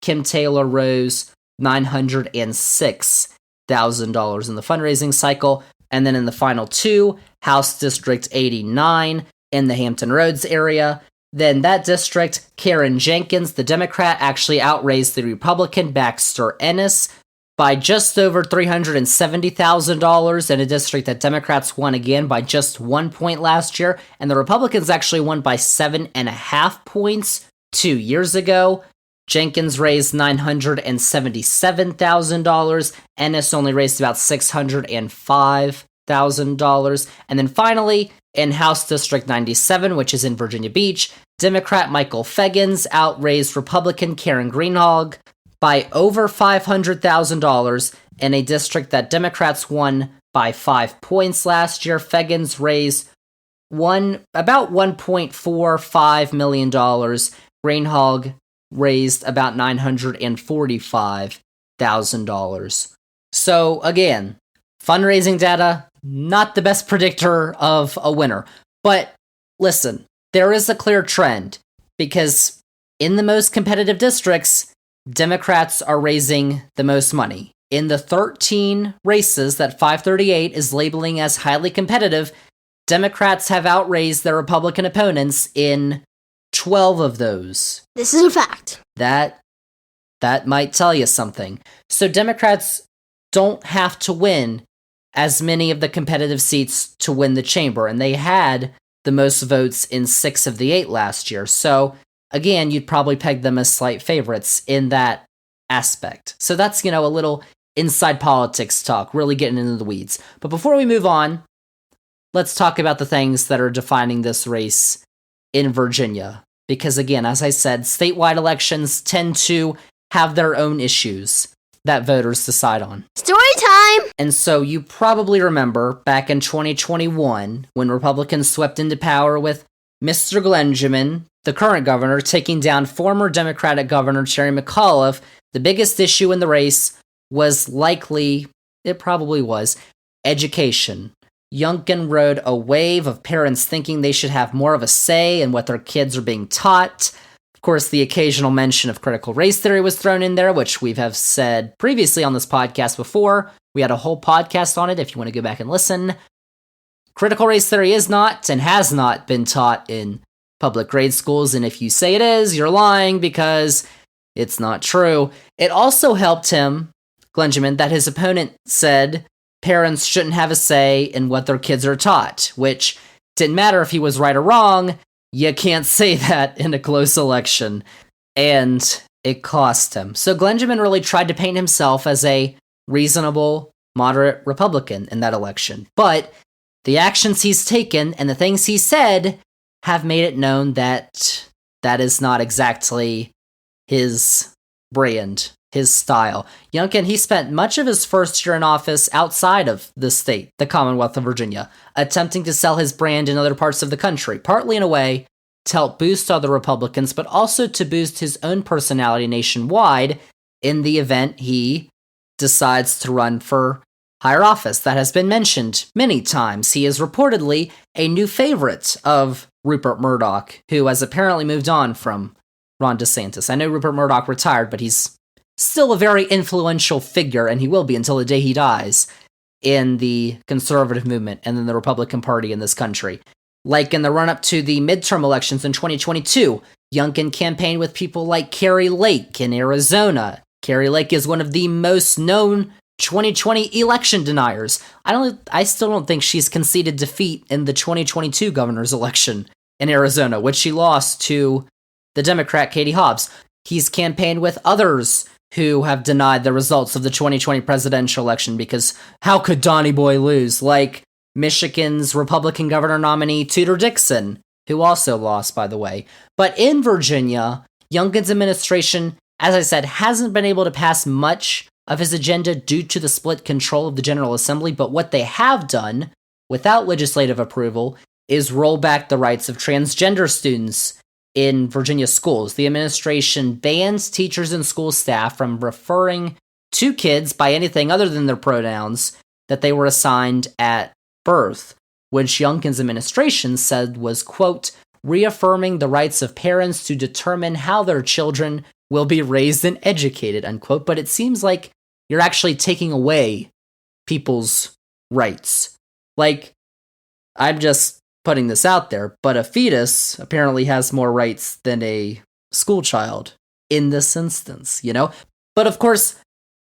[SPEAKER 2] Kim Taylor rose $906,000 in the fundraising cycle. And then in the final two, House District 89 in the Hampton Roads area. Then that district, Karen Jenkins, the Democrat, actually outraised the Republican Baxter Ennis by just over $370,000 in a district that Democrats won again by just 1 point last year. And the Republicans actually won by 7.5 points 2 years ago. Jenkins raised $977,000. Ennis only raised about $605,000. And then finally, in House District 97, which is in Virginia Beach, Democrat Michael Feggins outraised Republican Karen Greenhalgh by over $500,000 in a district that Democrats won by 5 points last year. Feggins raised about $1.45 million. Greenhalgh raised about $945,000. So again, fundraising data, not the best predictor of a winner. But listen, there is a clear trend because in the most competitive districts, Democrats are raising the most money. In the 13 races that 538 is labeling as highly competitive, Democrats have outraised their Republican opponents in 12 of those.
[SPEAKER 1] This is a fact.
[SPEAKER 2] That might tell you something. So Democrats don't have to win as many of the competitive seats to win the chamber, and they had the most votes in 6 of the 8 last year. So again, you'd probably peg them as slight favorites in that aspect. So that's, a little inside politics talk, really getting into the weeds. But before we move on, let's talk about the things that are defining this race in Virginia. Because again, as I said, statewide elections tend to have their own issues that voters decide on.
[SPEAKER 1] Story time!
[SPEAKER 2] And so you probably remember back in 2021 when Republicans swept into power with Mr. Glenjamin, the current governor, taking down former Democratic Governor Terry McAuliffe. The biggest issue in the race was education. Youngkin rode a wave of parents thinking they should have more of a say in what their kids are being taught. Of course, the occasional mention of critical race theory was thrown in there, which we have said previously on this podcast before. We had a whole podcast on it if you want to go back and listen. Critical race theory is not and has not been taught in public grade schools, and if you say it is, you're lying because it's not true. It also helped him, Glenjamin, that his opponent said parents shouldn't have a say in what their kids are taught, which didn't matter if he was right or wrong. You can't say that in a close election, and it cost him. So Glenjamin really tried to paint himself as a reasonable, moderate Republican in that election, but the actions he's taken and the things he said have made it known that that is not exactly his brand, his style. Youngkin, he spent much of his first year in office outside of the state, the Commonwealth of Virginia, attempting to sell his brand in other parts of the country, partly in a way to help boost other Republicans, but also to boost his own personality nationwide in the event he decides to run for higher office. That has been mentioned many times. He is reportedly a new favorite of Rupert Murdoch, who has apparently moved on from Ron DeSantis. I know Rupert Murdoch retired, but he's still a very influential figure, and he will be until the day he dies, in the conservative movement and in the Republican Party in this country. Like in the run-up to the midterm elections in 2022, Youngkin campaigned with people like Carrie Lake in Arizona. Carrie Lake is one of the most known 2020 election deniers. I still don't think she's conceded defeat in the 2022 governor's election in Arizona, which she lost to the Democrat Katie Hobbs. He's campaigned with others who have denied the results of the 2020 presidential election because how could Donnie Boy lose? Like Michigan's Republican governor nominee Tudor Dixon, who also lost, by the way. But in Virginia, Youngkin's administration, as I said, hasn't been able to pass much of his agenda due to the split control of the General Assembly, but what they have done, without legislative approval, is roll back the rights of transgender students in Virginia schools. The administration bans teachers and school staff from referring to kids by anything other than their pronouns that they were assigned at birth, which Youngkin's administration said was, quote, reaffirming the rights of parents to determine how their children will be raised and educated, unquote. But it seems like you're actually taking away people's rights. Like, I'm just putting this out there, but a fetus apparently has more rights than a school child in this instance, But of course,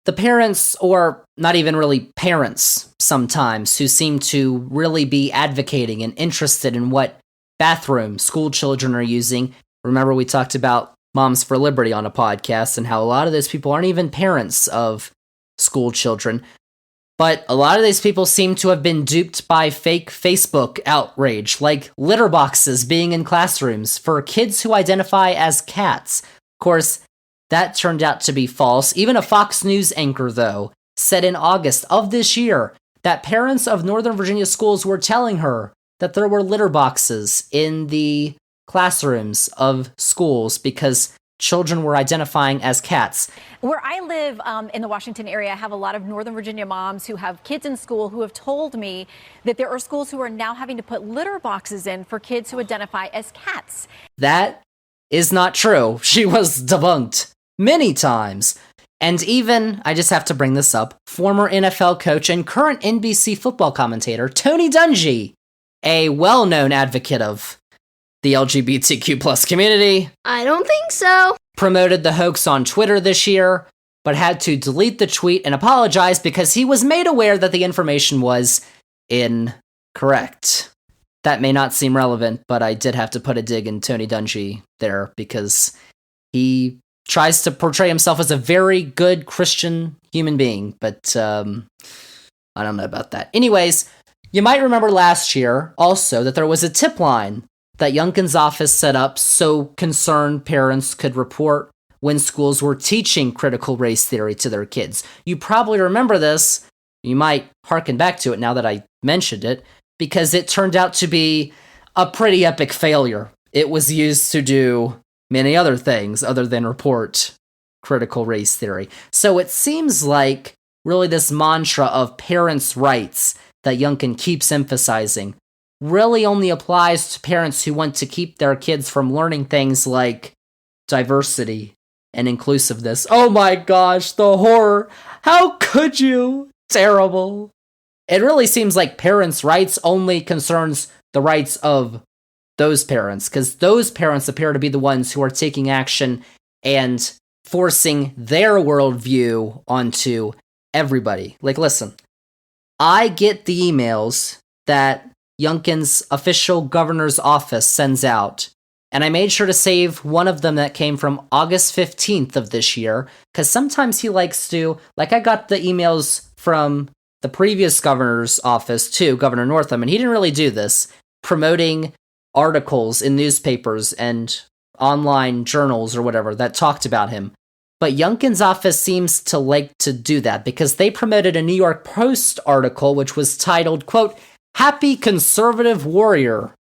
[SPEAKER 2] the parents, or not even really parents sometimes, who seem to really be advocating and interested in what bathroom school children are using. Remember, we talked about Moms for Liberty on a podcast and how a lot of those people aren't even parents of school children. But a lot of these people seem to have been duped by fake Facebook outrage, like litter boxes being in classrooms for kids who identify as cats. Of course, that turned out to be false. Even a Fox News anchor, though, said in August of this year that parents of Northern Virginia schools were telling her that there were litter boxes in the classrooms of schools because children were identifying as cats.
[SPEAKER 3] Where I live in the Washington area, I have a lot of Northern Virginia moms who have kids in school who have told me that there are schools who are now having to put litter boxes in for kids who identify as cats.
[SPEAKER 2] That is not true. She was debunked many times. And even, I just have to bring this up, former NFL coach and current NBC football commentator Tony Dungy a well-known advocate of the LGBTQ plus community,
[SPEAKER 1] I don't think so.
[SPEAKER 2] promoted the hoax on Twitter this year, but had to delete the tweet and apologize because he was made aware that the information was incorrect. That may not seem relevant, but I did have to put a dig in Tony Dungy there because he tries to portray himself as a very good Christian human being, but I don't know about that. Anyways, you might remember last year also that there was a tip line that Youngkin's office set up so concerned parents could report when schools were teaching critical race theory to their kids. You probably remember this. You might hearken back to it now that I mentioned it, because it turned out to be a pretty epic failure. It was used to do many other things other than report critical race theory. So it seems like really this mantra of parents' rights that Youngkin keeps emphasizing really only applies to parents who want to keep their kids from learning things like diversity and inclusiveness. Oh my gosh, the horror. How could you? Terrible. It really seems like parents' rights only concerns the rights of those parents, because those parents appear to be the ones who are taking action and forcing their worldview onto everybody. Like, listen, I get the emails that Youngkin's official governor's office sends out, and I made sure to save one of them that came from August 15th of this year, because sometimes he likes to, like I got the emails from the previous governor's office too, Governor Northam, and he didn't really do this, promoting articles in newspapers and online journals or whatever that talked about him. But Youngkin's office seems to like to do that because they promoted a New York Post article which was titled, quote, "Happy Conservative Warrior,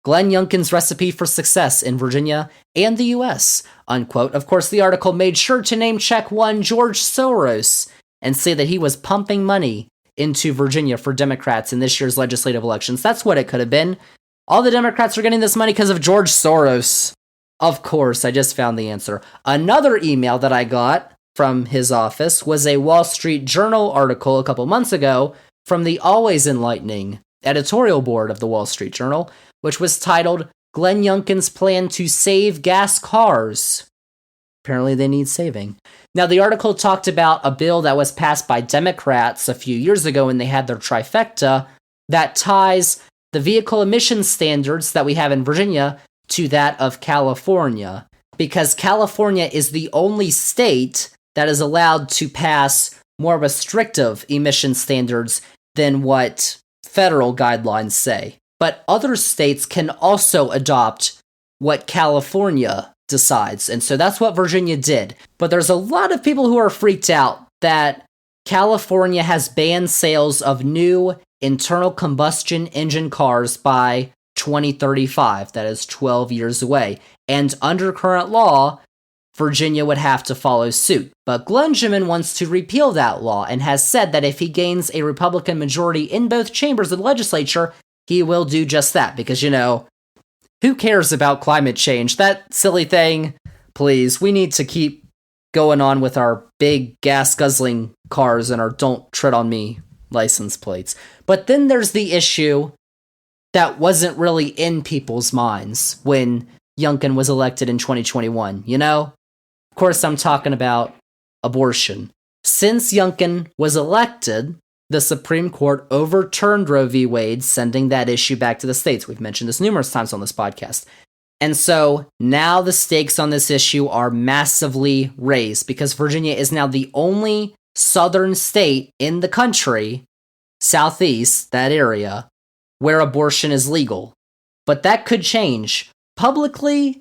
[SPEAKER 2] Glenn Youngkin's Recipe for Success in Virginia and the U.S., unquote. Of course, the article made sure to name check one George Soros and say that he was pumping money into Virginia for Democrats in this year's legislative elections. That's what it could have been. All the Democrats are getting this money because of George Soros. Of course, I just found the answer. Another email that I got from his office was a Wall Street Journal article a couple months ago from the always enlightening editorial board of the Wall Street Journal, which was titled, Glenn Youngkin's Plan to Save Gas Cars. Apparently they need saving. Now, the article talked about a bill that was passed by Democrats a few years ago when they had their trifecta that ties the vehicle emission standards that we have in Virginia to that of California, because California is the only state that is allowed to pass more restrictive emission standards than what federal guidelines say. But other states can also adopt what California decides, and so that's what Virginia did. But there's a lot of people who are freaked out that California has banned sales of new internal combustion engine cars by 2035. That is 12 years away. And under current law, Virginia would have to follow suit. But Glenjamin wants to repeal that law and has said that if he gains a Republican majority in both chambers of the legislature, he will do just that. Because, you know, who cares about climate change? That silly thing, please. We need to keep going on with our big gas-guzzling cars and our don't tread on me license plates. But then there's the issue that wasn't really in people's minds when Youngkin was elected in 2021, you know? Of course, I'm talking about abortion. Since Youngkin was elected, the Supreme Court overturned Roe v. Wade, sending that issue back to the states. We've mentioned this numerous times on this podcast. And so now the stakes on this issue are massively raised because Virginia is now the only southern state in the country, southeast, that area, where abortion is legal. But that could change. Publicly,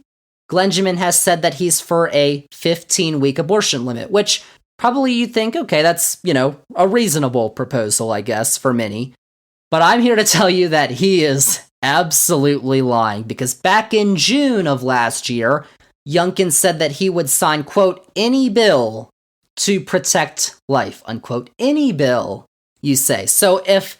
[SPEAKER 2] Glenjamin has said that he's for a 15-week abortion limit, which probably you think, okay, that's, you know, a reasonable proposal, I guess, for many. But I'm here to tell you that he is absolutely lying, because back in June of last year, Youngkin said that he would sign, quote, any bill to protect life, unquote. Any bill, you say. So if,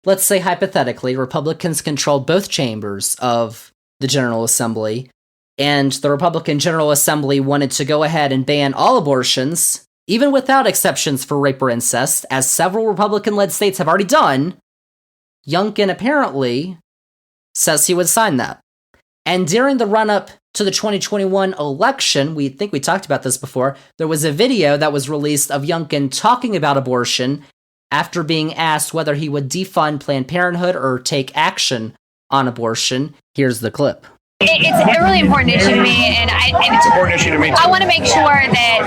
[SPEAKER 2] let's say hypothetically, Republicans controlled both chambers of the General Assembly, and the Republican General Assembly wanted to go ahead and ban all abortions, even without exceptions for rape or incest, as several Republican-led states have already done, Youngkin apparently says he would sign that. And during the run-up to the 2021 election, we think we talked about this before, there was a video that was released of Youngkin talking about abortion after being asked whether he would defund Planned Parenthood or take action on abortion. Here's the clip.
[SPEAKER 4] It's a really important issue to me, and
[SPEAKER 5] it's an important issue to me too.
[SPEAKER 4] I want to make sure that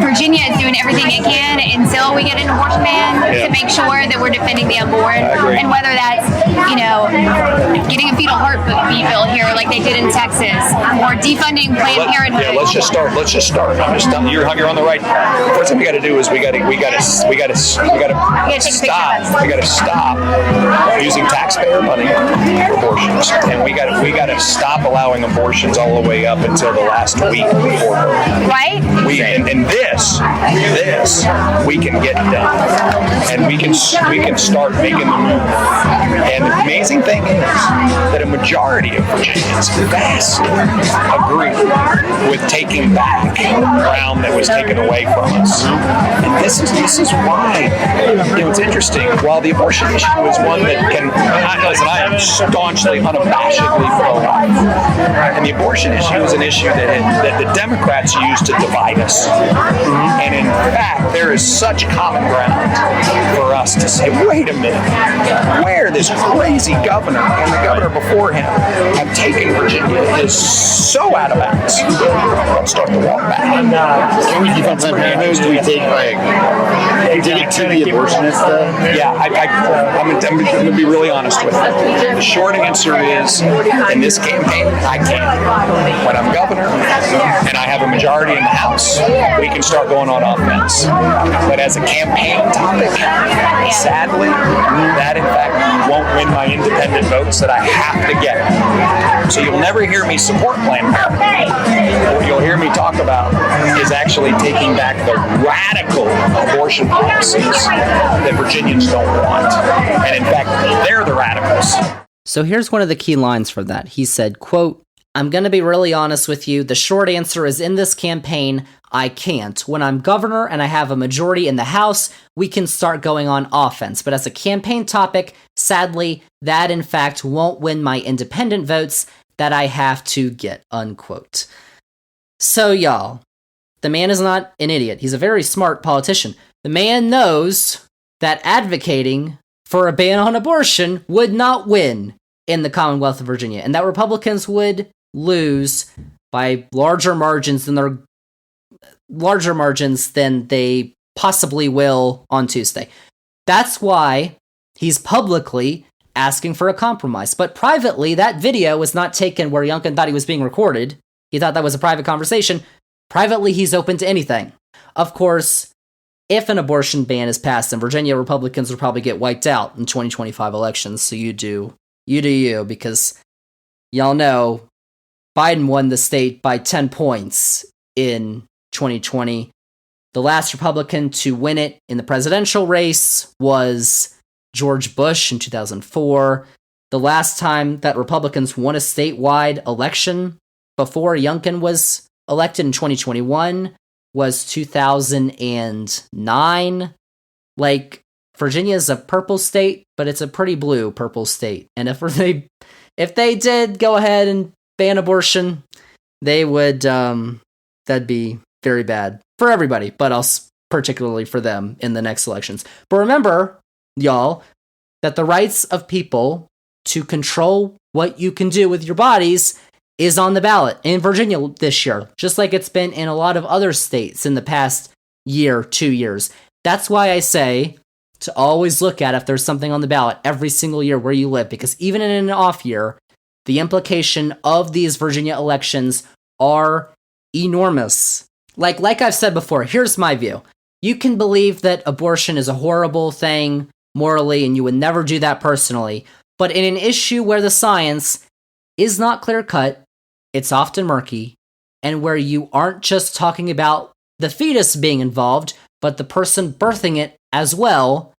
[SPEAKER 4] Virginia is doing everything it can until we get an abortion ban to make sure that we're defending the unborn, and whether that's getting a fetal heartbeat bill here like they did in Texas, or defunding Planned Parenthood.
[SPEAKER 5] Yeah, let's just start. You're on the right track. First thing we got to do is we got to stop. We got to stop using taxpayer money for abortions, and we got to stop allowing abortions all the way up until the last week before birth.
[SPEAKER 4] Right?
[SPEAKER 5] And this we can get done, and we can start making the move. And the amazing thing is that a majority of Virginians vastly agree with taking back ground that was taken away from us. And this is why it's interesting. While the abortion issue is one that I am staunchly, unabashedly pro-life. And the abortion issue is an issue that the Democrats use to divide us. And in fact, there is such common ground for us to say, wait a minute, where this crazy governor and the governor before him have taken Virginia is so out of bounds. Let's start the walk back.
[SPEAKER 6] Can we defend Planned Parenthood? Do we take did it to the abortionists though?
[SPEAKER 5] Yeah, I'm going to be really honest with you. The short answer is, in this campaign, I can't. When I'm governor and I have a majority in the House, we can start going on offense. But as a campaign topic, sadly, that in fact won't win my independent votes that I have to get. So you'll never hear me support Planned Parenthood. What you'll hear me talk about is actually taking back the radical abortion policies that Virginians don't want. And in fact, they're the radicals.
[SPEAKER 2] So here's one of the key lines for that. He said, quote, "I'm going to be really honest with you. The short answer is in this campaign, I can't. When I'm governor and I have a majority in the House, we can start going on offense. But as a campaign topic, sadly, that in fact won't win my independent votes that I have to get," unquote. So y'all, the man is not an idiot. He's a very smart politician. The man knows that advocating for a ban on abortion would not win in the Commonwealth of Virginia, and that Republicans would lose by larger margins than they possibly will on Tuesday. That's why he's publicly asking for a compromise. But privately, that video was not taken where Youngkin thought he was being recorded. He thought that was a private conversation. Privately, he's open to anything. Of course, if an abortion ban is passed in Virginia, Republicans will probably get wiped out in 2025 elections. So you do you, because y'all know Biden won the state by 10 points in 2020. The last Republican to win it in the presidential race was George Bush in 2004. The last time that Republicans won a statewide election before Youngkin was elected in 2021 was 2009. Like, Virginia is a purple state, but it's a pretty blue purple state. And if they did go ahead and ban abortion, they would, that'd be very bad for everybody, but also particularly for them in the next elections. But remember, y'all, that the rights of people to control what you can do with your bodies is on the ballot in Virginia this year, just like it's been in a lot of other states in the past year, 2 years. That's why I say to always look at if there's something on the ballot every single year where you live, because even in an off year, the implication of these Virginia elections are enormous. Like I've said before, here's my view. You can believe that abortion is a horrible thing morally, and you would never do that personally. But in an issue where the science is not clear-cut, it's often murky, and where you aren't just talking about the fetus being involved, but the person birthing it as well,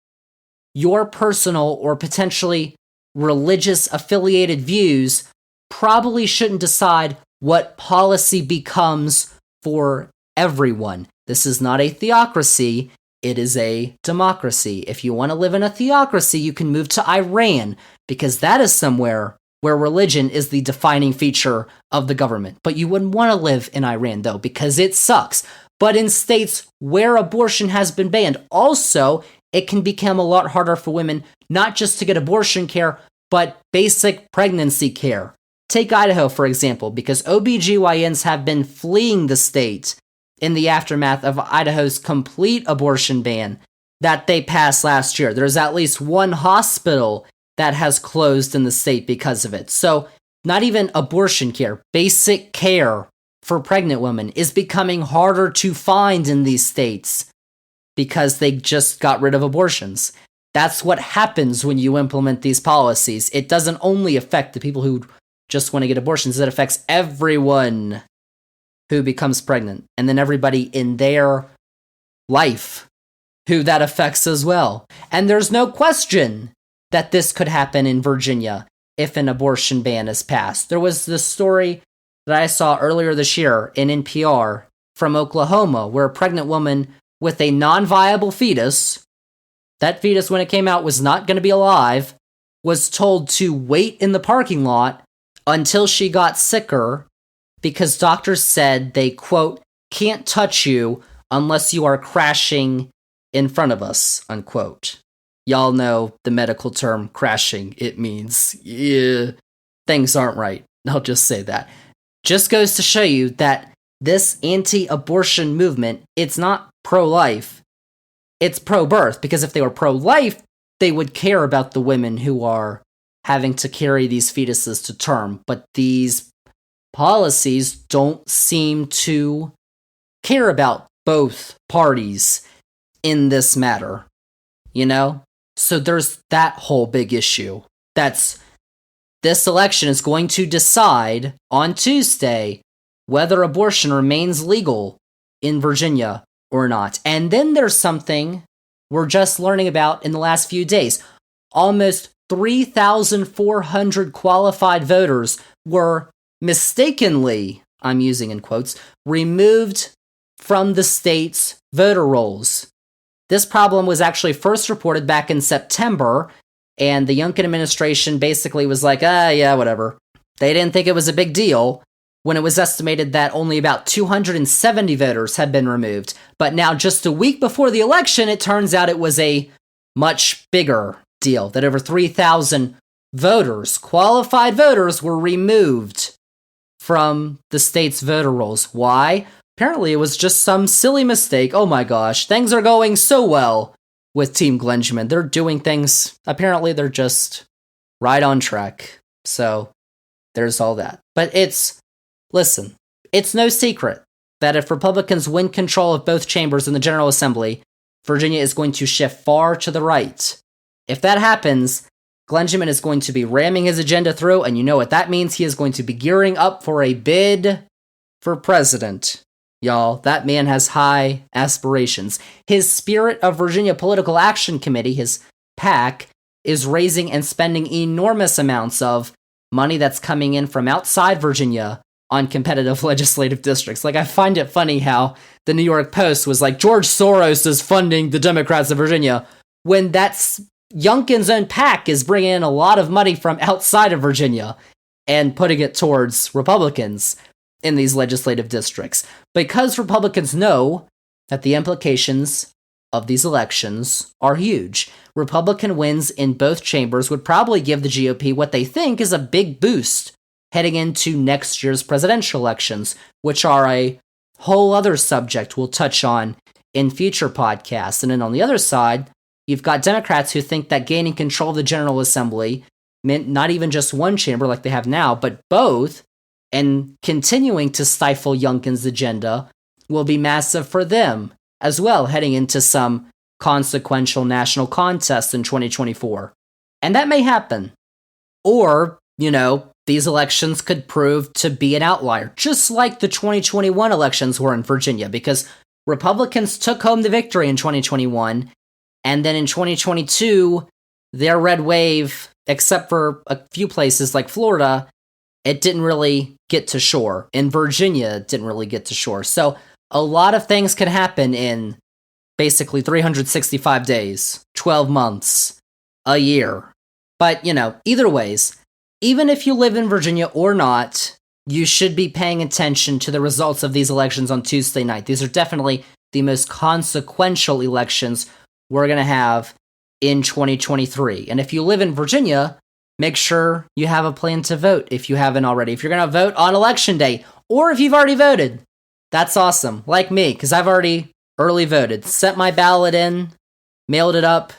[SPEAKER 2] your personal or potentially religious-affiliated views probably shouldn't decide what policy becomes for everyone. This is not a theocracy, it is a democracy. If you want to live in a theocracy, you can move to Iran, because that is somewhere where religion is the defining feature of the government. But you wouldn't want to live in Iran, though, because it sucks. But in states where abortion has been banned, also, it can become a lot harder for women not just to get abortion care, but basic pregnancy care. Take Idaho, for example, because OBGYNs have been fleeing the state in the aftermath of Idaho's complete abortion ban that they passed last year. There's at least one hospital that has closed in the state because of it. So not even abortion care, basic care for pregnant women is becoming harder to find in these states because they just got rid of abortions. That's what happens when you implement these policies. It doesn't only affect the people who just want to get abortions, it affects everyone who becomes pregnant, and then everybody in their life who that affects as well. And there's no question that this could happen in Virginia if an abortion ban is passed. There was this story that I saw earlier this year in NPR from Oklahoma, where a pregnant woman with a non-viable fetus, that fetus when it came out was not going to be alive, was told to wait in the parking lot until she got sicker because doctors said they, quote, can't touch you unless you are crashing in front of us, unquote. Y'all know the medical term crashing. It means, things aren't right. I'll just say that. Just goes to show you that this anti-abortion movement, it's not pro-life, it's pro-birth, because if they were pro-life, they would care about the women who are having to carry these fetuses to term. But these policies don't seem to care about both parties in this matter, you know? So there's that whole big issue. This election is going to decide on Tuesday whether abortion remains legal in Virginia or not. And then there's something we're just learning about in the last few days. Almost 3,400 qualified voters were mistakenly, I'm using in quotes, removed from the state's voter rolls. This problem was actually first reported back in September, and the Youngkin administration basically was like, yeah, whatever. They didn't think it was a big deal when it was estimated that only about 270 voters had been removed. But now, just a week before the election, it turns out it was a much bigger deal, that over 3,000 voters, qualified voters, were removed from the state's voter rolls. Why? Apparently it was just some silly mistake. Oh my gosh, things are going so well with Team Glenjamin. They're doing things, apparently they're just right on track. So there's all that. But listen, it's no secret that if Republicans win control of both chambers in the General Assembly, Virginia is going to shift far to the right. If that happens, Glenjamin is going to be ramming his agenda through, and you know what that means. He is going to be gearing up for a bid for president. Y'all, that man has high aspirations. His Spirit of Virginia Political Action Committee, his PAC, is raising and spending enormous amounts of money that's coming in from outside Virginia on competitive legislative districts. Like, I find it funny how the New York Post was like, George Soros is funding the Democrats of Virginia, when that's Youngkin's own PAC is bringing in a lot of money from outside of Virginia and putting it towards Republicans in these legislative districts. Because Republicans know that the implications of these elections are huge. Republican wins in both chambers would probably give the GOP what they think is a big boost heading into next year's presidential elections, which are a whole other subject we'll touch on in future podcasts. And then on the other side, you've got Democrats who think that gaining control of the General Assembly meant not even just one chamber like they have now, but both, and continuing to stifle Youngkin's agenda will be massive for them as well, heading into some consequential national contests in 2024. And that may happen. Or, these elections could prove to be an outlier, just like the 2021 elections were in Virginia, because Republicans took home the victory in 2021, and then in 2022, their red wave, except for a few places like Florida, it didn't really get to shore. In Virginia, it didn't really get to shore. So a lot of things can happen in basically 365 days, 12 months, a year. But, either ways, even if you live in Virginia or not, you should be paying attention to the results of these elections on Tuesday night. These are definitely the most consequential elections we're going to have in 2023. And if you live in Virginia, make sure you have a plan to vote if you haven't already. If you're going to vote on election day, or if you've already voted, that's awesome. Like me, because I've already early voted. Sent my ballot in, mailed it up.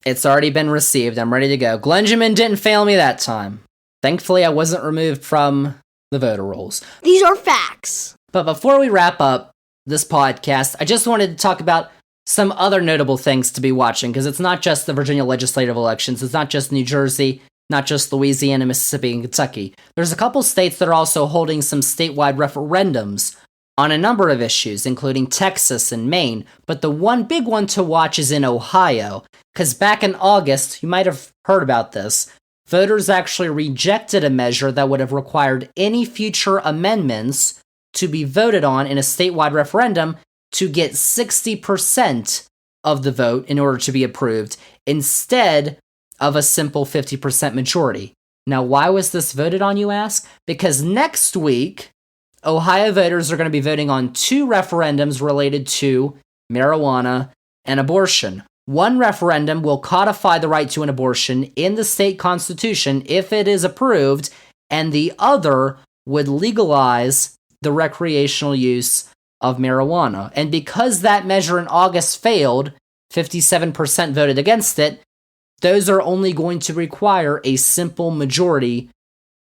[SPEAKER 2] It's already been received. I'm ready to go. Glenjamin didn't fail me that time. Thankfully, I wasn't removed from the voter rolls.
[SPEAKER 1] These are facts.
[SPEAKER 2] But before we wrap up this podcast, I just wanted to talk about some other notable things to be watching, because it's not just the Virginia legislative elections. It's not just New Jersey, not just Louisiana, Mississippi, and Kentucky. There's a couple states that are also holding some statewide referendums on a number of issues, including Texas and Maine. But the one big one to watch is in Ohio, because back in August, you might have heard about this, voters actually rejected a measure that would have required any future amendments to be voted on in a statewide referendum to get 60% of the vote in order to be approved, instead of a simple 50% majority. Now, why was this voted on, you ask? Because next week, Ohio voters are going to be voting on 2 referendums related to marijuana and abortion. One referendum will codify the right to an abortion in the state constitution if it is approved, and the other would legalize the recreational use of marijuana. And because that measure in August failed, 57% voted against it, those are only going to require a simple majority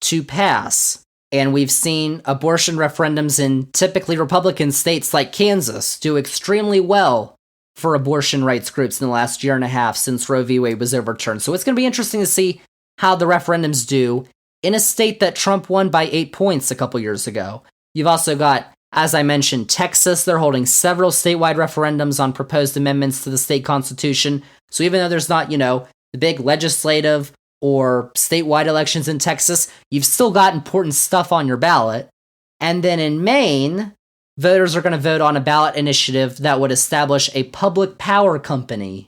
[SPEAKER 2] to pass. And we've seen abortion referendums in typically Republican states like Kansas do extremely well for abortion rights groups in the last year and a half since Roe v. Wade was overturned. So it's going to be interesting to see how the referendums do in a state that Trump won by 8 points a couple years ago. You've also got, as I mentioned, Texas. They're holding several statewide referendums on proposed amendments to the state constitution. So even though there's not, the big legislative or statewide elections in Texas, you've still got important stuff on your ballot. And then in Maine, voters are going to vote on a ballot initiative that would establish a public power company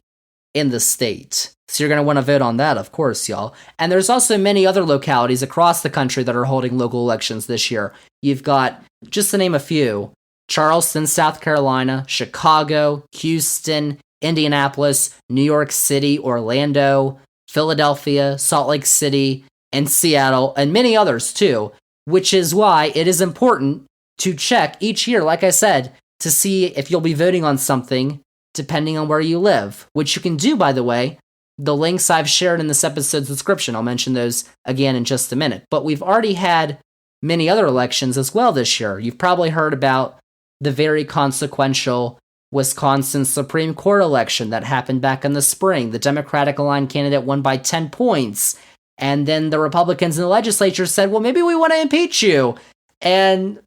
[SPEAKER 2] in the state. So you're going to want to vote on that, of course, y'all. And there's also many other localities across the country that are holding local elections this year. You've got, just to name a few, Charleston, South Carolina, Chicago, Houston, Indianapolis, New York City, Orlando, Philadelphia, Salt Lake City, and Seattle, and many others too, which is why it is important to check each year, like I said, to see if you'll be voting on something depending on where you live, which you can do, by the way. The links I've shared in this episode's description, I'll mention those again in just a minute. But we've already had many other elections as well this year. You've probably heard about the very consequential Wisconsin Supreme Court election that happened back in the spring. The Democratic-aligned candidate won by 10 points. And then the Republicans in the legislature said, well, maybe we want to impeach you. And,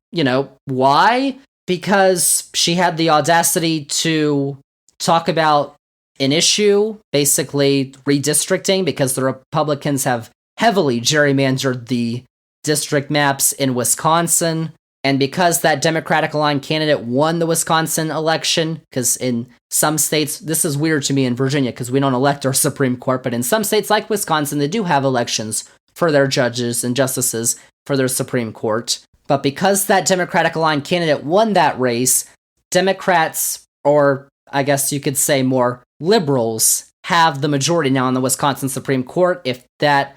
[SPEAKER 2] why? Because she had the audacity to talk about an issue, basically redistricting, because the Republicans have heavily gerrymandered the district maps in Wisconsin. And because that Democratic-aligned candidate won the Wisconsin election, because in some states, this is weird to me in Virginia because we don't elect our Supreme Court, but in some states like Wisconsin, they do have elections for their judges and justices for their Supreme Court. But because that Democratic-aligned candidate won that race, Democrats, or I guess you could say more liberals, have the majority now in the Wisconsin Supreme Court. If that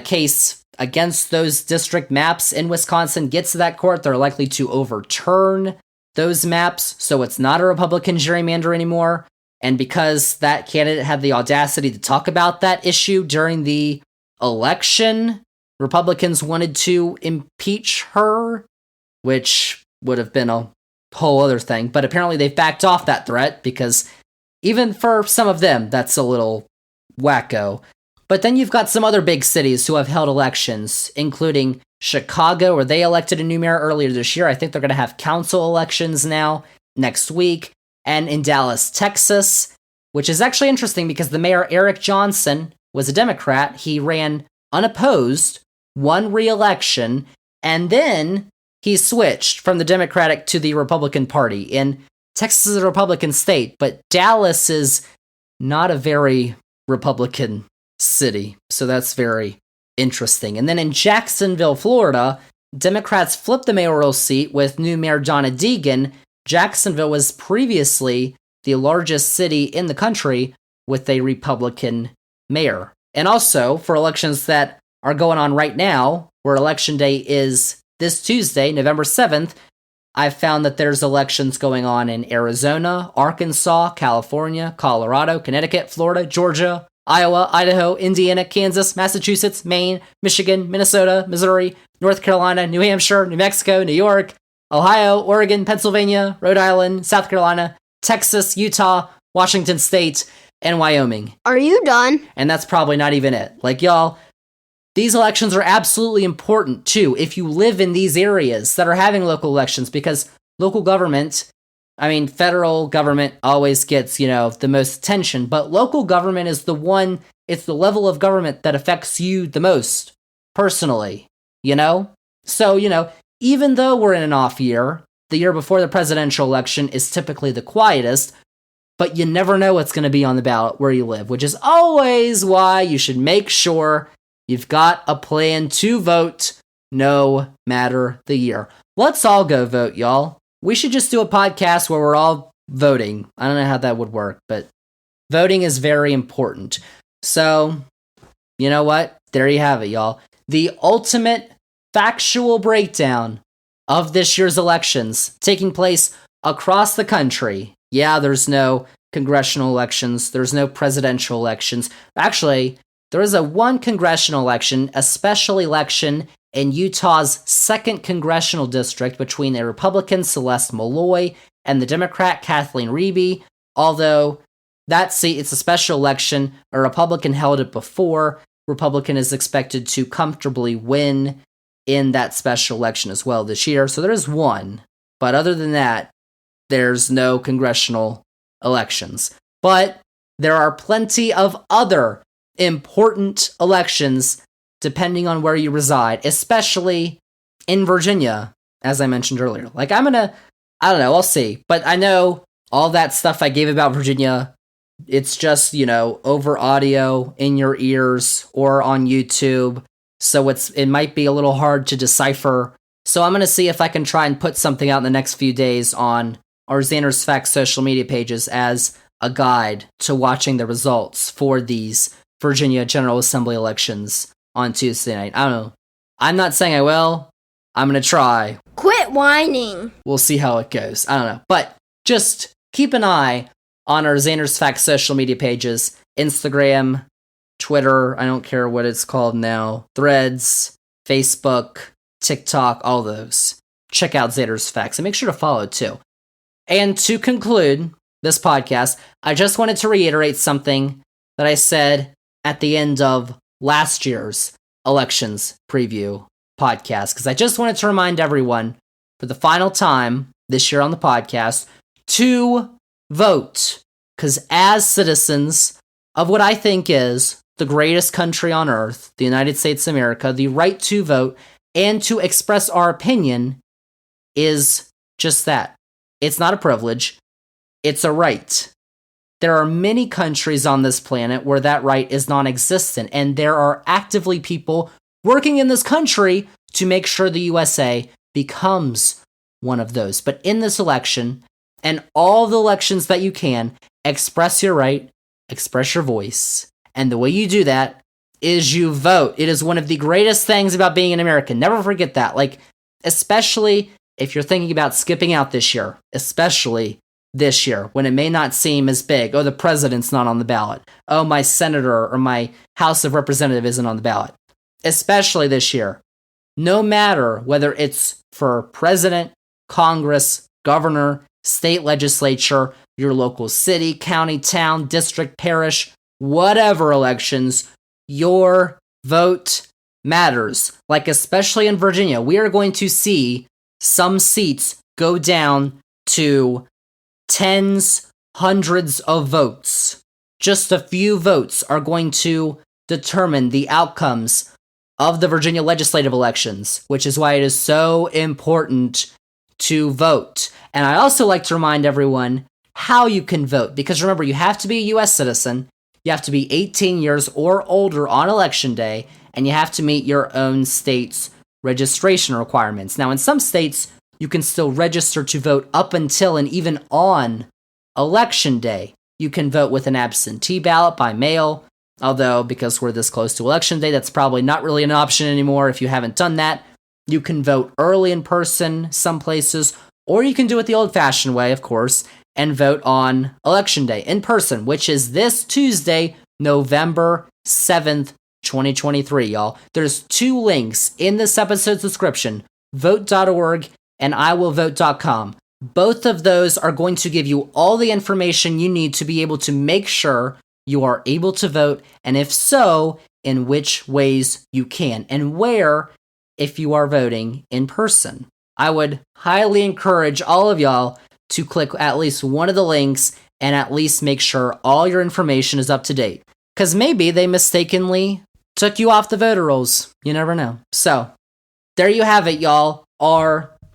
[SPEAKER 2] case against those district maps in Wisconsin gets to that court, they're likely to overturn those maps, so it's not a Republican gerrymander anymore. And because that candidate had the audacity to talk about that issue during the election, Republicans wanted to impeach her, which would have been a whole other thing. But apparently they've backed off that threat, because even for some of them, that's a little wacko. But then you've got some other big cities who have held elections, including Chicago, where they elected a new mayor earlier this year. I think they're going to have council elections now next week. And in Dallas, Texas, which is actually interesting because the mayor, Eric Johnson, was a Democrat. He ran unopposed, won re-election, and then he switched from the Democratic to the Republican Party. And Texas is a Republican state, but Dallas is not a very Republican city. So that's very interesting. And then in Jacksonville, Florida, Democrats flipped the mayoral seat with new Mayor Donna Deegan. Jacksonville was previously the largest city in the country with a Republican mayor. And also, for elections that are going on right now, where Election Day is this Tuesday, November 7th, I've found that there's elections going on in Arizona, Arkansas, California, Colorado, Connecticut, Florida, Georgia, Iowa, Idaho, Indiana, Kansas, Massachusetts, Maine, Michigan, Minnesota, Missouri, North Carolina, New Hampshire, New Mexico, New York, Ohio, Oregon, Pennsylvania, Rhode Island, South Carolina, Texas, Utah, Washington State, and Wyoming.
[SPEAKER 1] Are you done?
[SPEAKER 2] And that's probably not even it. Like, y'all, these elections are absolutely important, too, if you live in these areas that are having local elections, because local government, I mean, federal government always gets, the most attention, but local government is it's the level of government that affects you the most, personally, So, even though we're in an off year, the year before the presidential election is typically the quietest, but you never know what's going to be on the ballot where you live, which is always why you should make sure you've got a plan to vote no matter the year. Let's all go vote, y'all. We should just do a podcast where we're all voting. I don't know how that would work, but voting is very important. So, you know what? There you have it, y'all. The ultimate factual breakdown of this year's elections taking place across the country. Yeah, there's no congressional elections. There's no presidential elections. Actually, there is one congressional election, a special election in Utah's 2nd congressional district between the Republican Celeste Malloy and the Democrat Kathleen Reeby. Although that seat, it's a special election, a Republican held it before. Republican is expected to comfortably win in that special election as well this year. So there is one. But other than that, there's no congressional elections. But there are plenty of other important elections depending on where you reside, especially in Virginia, as I mentioned earlier. Like, I don't know, I'll see. But I know all that stuff I gave about Virginia, it's just, over audio in your ears or on YouTube. So it might be a little hard to decipher. So I'm going to see if I can try and put something out in the next few days on our Zander's Facts social media pages as a guide to watching the results for these Virginia General Assembly elections on Tuesday night. I don't know. I'm not saying I will. I'm going to try.
[SPEAKER 1] Quit whining.
[SPEAKER 2] We'll see how it goes. I don't know. But just keep an eye on our Zander's Facts social media pages. Instagram, Twitter, I don't care what it's called now. Threads, Facebook, TikTok, all those. Check out Zander's Facts and make sure to follow too. And to conclude this podcast, I just wanted to reiterate something that I said at the end of last year's elections preview podcast, because I just wanted to remind everyone for the final time this year on the podcast to vote, because as citizens of what I think is the greatest country on earth, the United States of America, the right to vote and to express our opinion is just that. It's not a privilege, it's a right. There are many countries on this planet where that right is non-existent, and there are actively people working in this country to make sure the USA becomes one of those. But in this election, and all the elections that you can, express your right, express your voice, and the way you do that is you vote. It is one of the greatest things about being an American. Never forget that. Like, especially if you're thinking about skipping out this year, especially this year, when it may not seem as big. Oh, the president's not on the ballot. Oh, my senator or my House of Representative isn't on the ballot. Especially this year. No matter whether it's for president, Congress, governor, state legislature, your local city, county, town, district, parish, whatever elections, your vote matters. Like, especially in Virginia, we are going to see some seats go down to tens, hundreds of votes. Just a few votes are going to determine the outcomes of the Virginia legislative elections, which is why it is so important to vote. And I also like to remind everyone how you can vote, because remember, you have to be a U.S. citizen, you have to be 18 years or older on election day, and you have to meet your own state's registration requirements. Now, in some states, you can still register to vote up until and even on Election Day. You can vote with an absentee ballot by mail, although because we're this close to Election Day, that's probably not really an option anymore if you haven't done that. You can vote early in person some places, or you can do it the old-fashioned way, of course, and vote on Election Day in person, which is this Tuesday, November 7th, 2023, y'all. There's 2 links in this episode's description, vote.org and iwillvote.com. Both of those are going to give you all the information you need to be able to make sure you are able to vote, and if so, in which ways you can, and where if you are voting in person. I would highly encourage all of y'all to click at least one of the links and at least make sure all your information is up to date. Because maybe they mistakenly took you off the voter rolls. You never know. So, there you have it, y'all.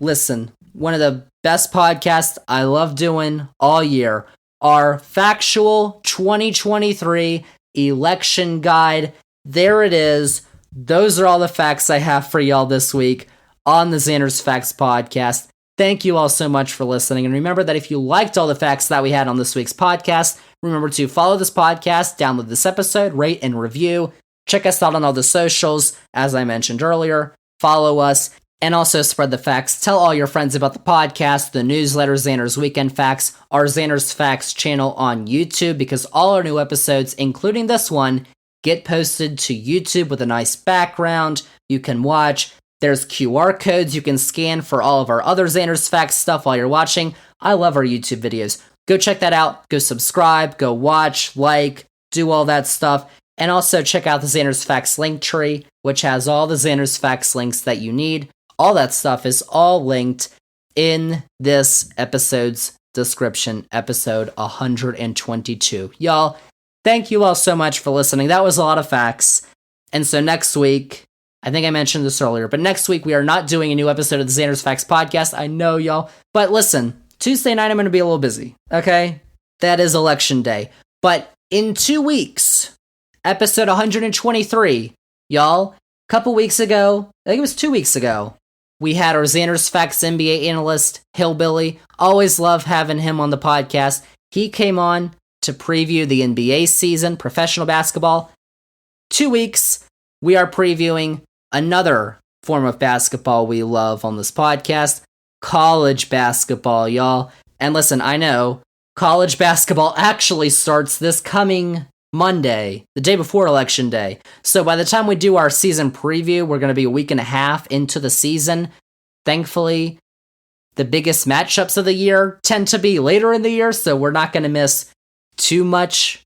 [SPEAKER 2] Listen, one of the best podcasts I love doing all year. Our Factual 2023 election guide. There it is. Those are all the facts I have for y'all this week on the Zander's Facts podcast. Thank you all so much for listening. And remember that if you liked all the facts that we had on this week's podcast, remember to follow this podcast, download this episode, rate and review. Check us out on all the socials, as I mentioned earlier. Follow us. And also spread the facts. Tell all your friends about the podcast, the newsletter, Zander's Weekend Facts, our Zander's Facts channel on YouTube, because all our new episodes, including this one, get posted to YouTube with a nice background you can watch. There's QR codes you can scan for all of our other Zander's Facts stuff while you're watching. I love our YouTube videos. Go check that out. Go subscribe. Go watch, like, do all that stuff. And also check out the Zander's Facts link tree, which has all the Zander's Facts links that you need. All that stuff is all linked in this episode's description, episode 122. Y'all, thank you all so much for listening. That was a lot of facts. And so next week, I think I mentioned this earlier, but next week we are not doing a new episode of the Zander's Facts podcast. I know, y'all. But listen, Tuesday night I'm going to be a little busy, okay? That is Election Day. But in 2 weeks, episode 123, y'all, a couple weeks ago, I think it was 2 weeks ago, we had our Zander's Facts NBA analyst, Hillbilly. Always love having him on the podcast. He came on to preview the NBA season, professional basketball. 2 weeks, we are previewing another form of basketball we love on this podcast, college basketball, y'all. And listen, I know college basketball actually starts this coming Monday, the day before Election Day. So by the time we do our season preview, we're going to be a week and a half into the season. Thankfully, the biggest matchups of the year tend to be later in the year, so we're not going to miss too much.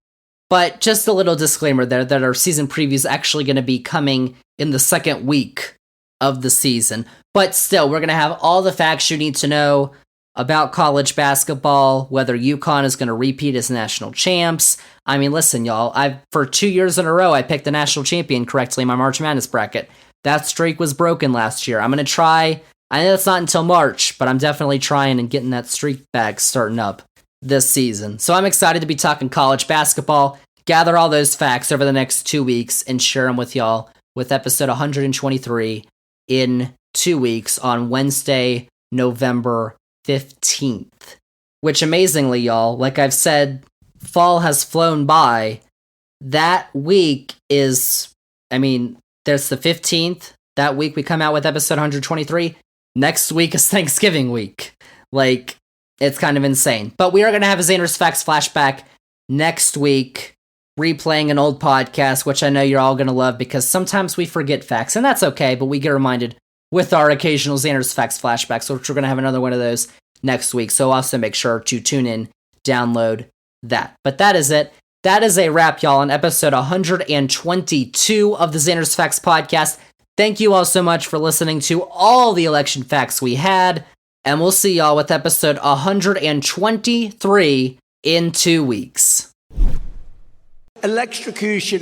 [SPEAKER 2] But just a little disclaimer there that our season preview is actually going to be coming in the second week of the season. But still, we're going to have all the facts you need to know about college basketball, whether UConn is going to repeat as national champs. I mean, listen, y'all, for 2 years in a row, I picked the national champion correctly in my March Madness bracket. That streak was broken last year. I'm going to try. I know it's not until March, but I'm definitely trying and getting that streak back starting up this season. So I'm excited to be talking college basketball, gather all those facts over the next 2 weeks, and share them with y'all with episode 123 in 2 weeks on Wednesday, November 15th, which amazingly, y'all, like I've said, fall has flown by. That week is, there's the 15th. That week we come out with episode 123. Next week is Thanksgiving week. Like, it's kind of insane. But we are going to have a Zander's Facts flashback next week, replaying an old podcast, which I know you're all going to love because sometimes we forget facts, and that's okay, but we get reminded with our occasional Zander's Facts flashbacks, which we're going to have another one of those next week. So also make sure to tune in, download that. But that is it. That is a wrap, y'all, on episode 122 of the Zander's Facts podcast. Thank you all so much for listening to all the election facts we had, and we'll see y'all with episode 123 in 2 weeks.
[SPEAKER 7] Electrocution.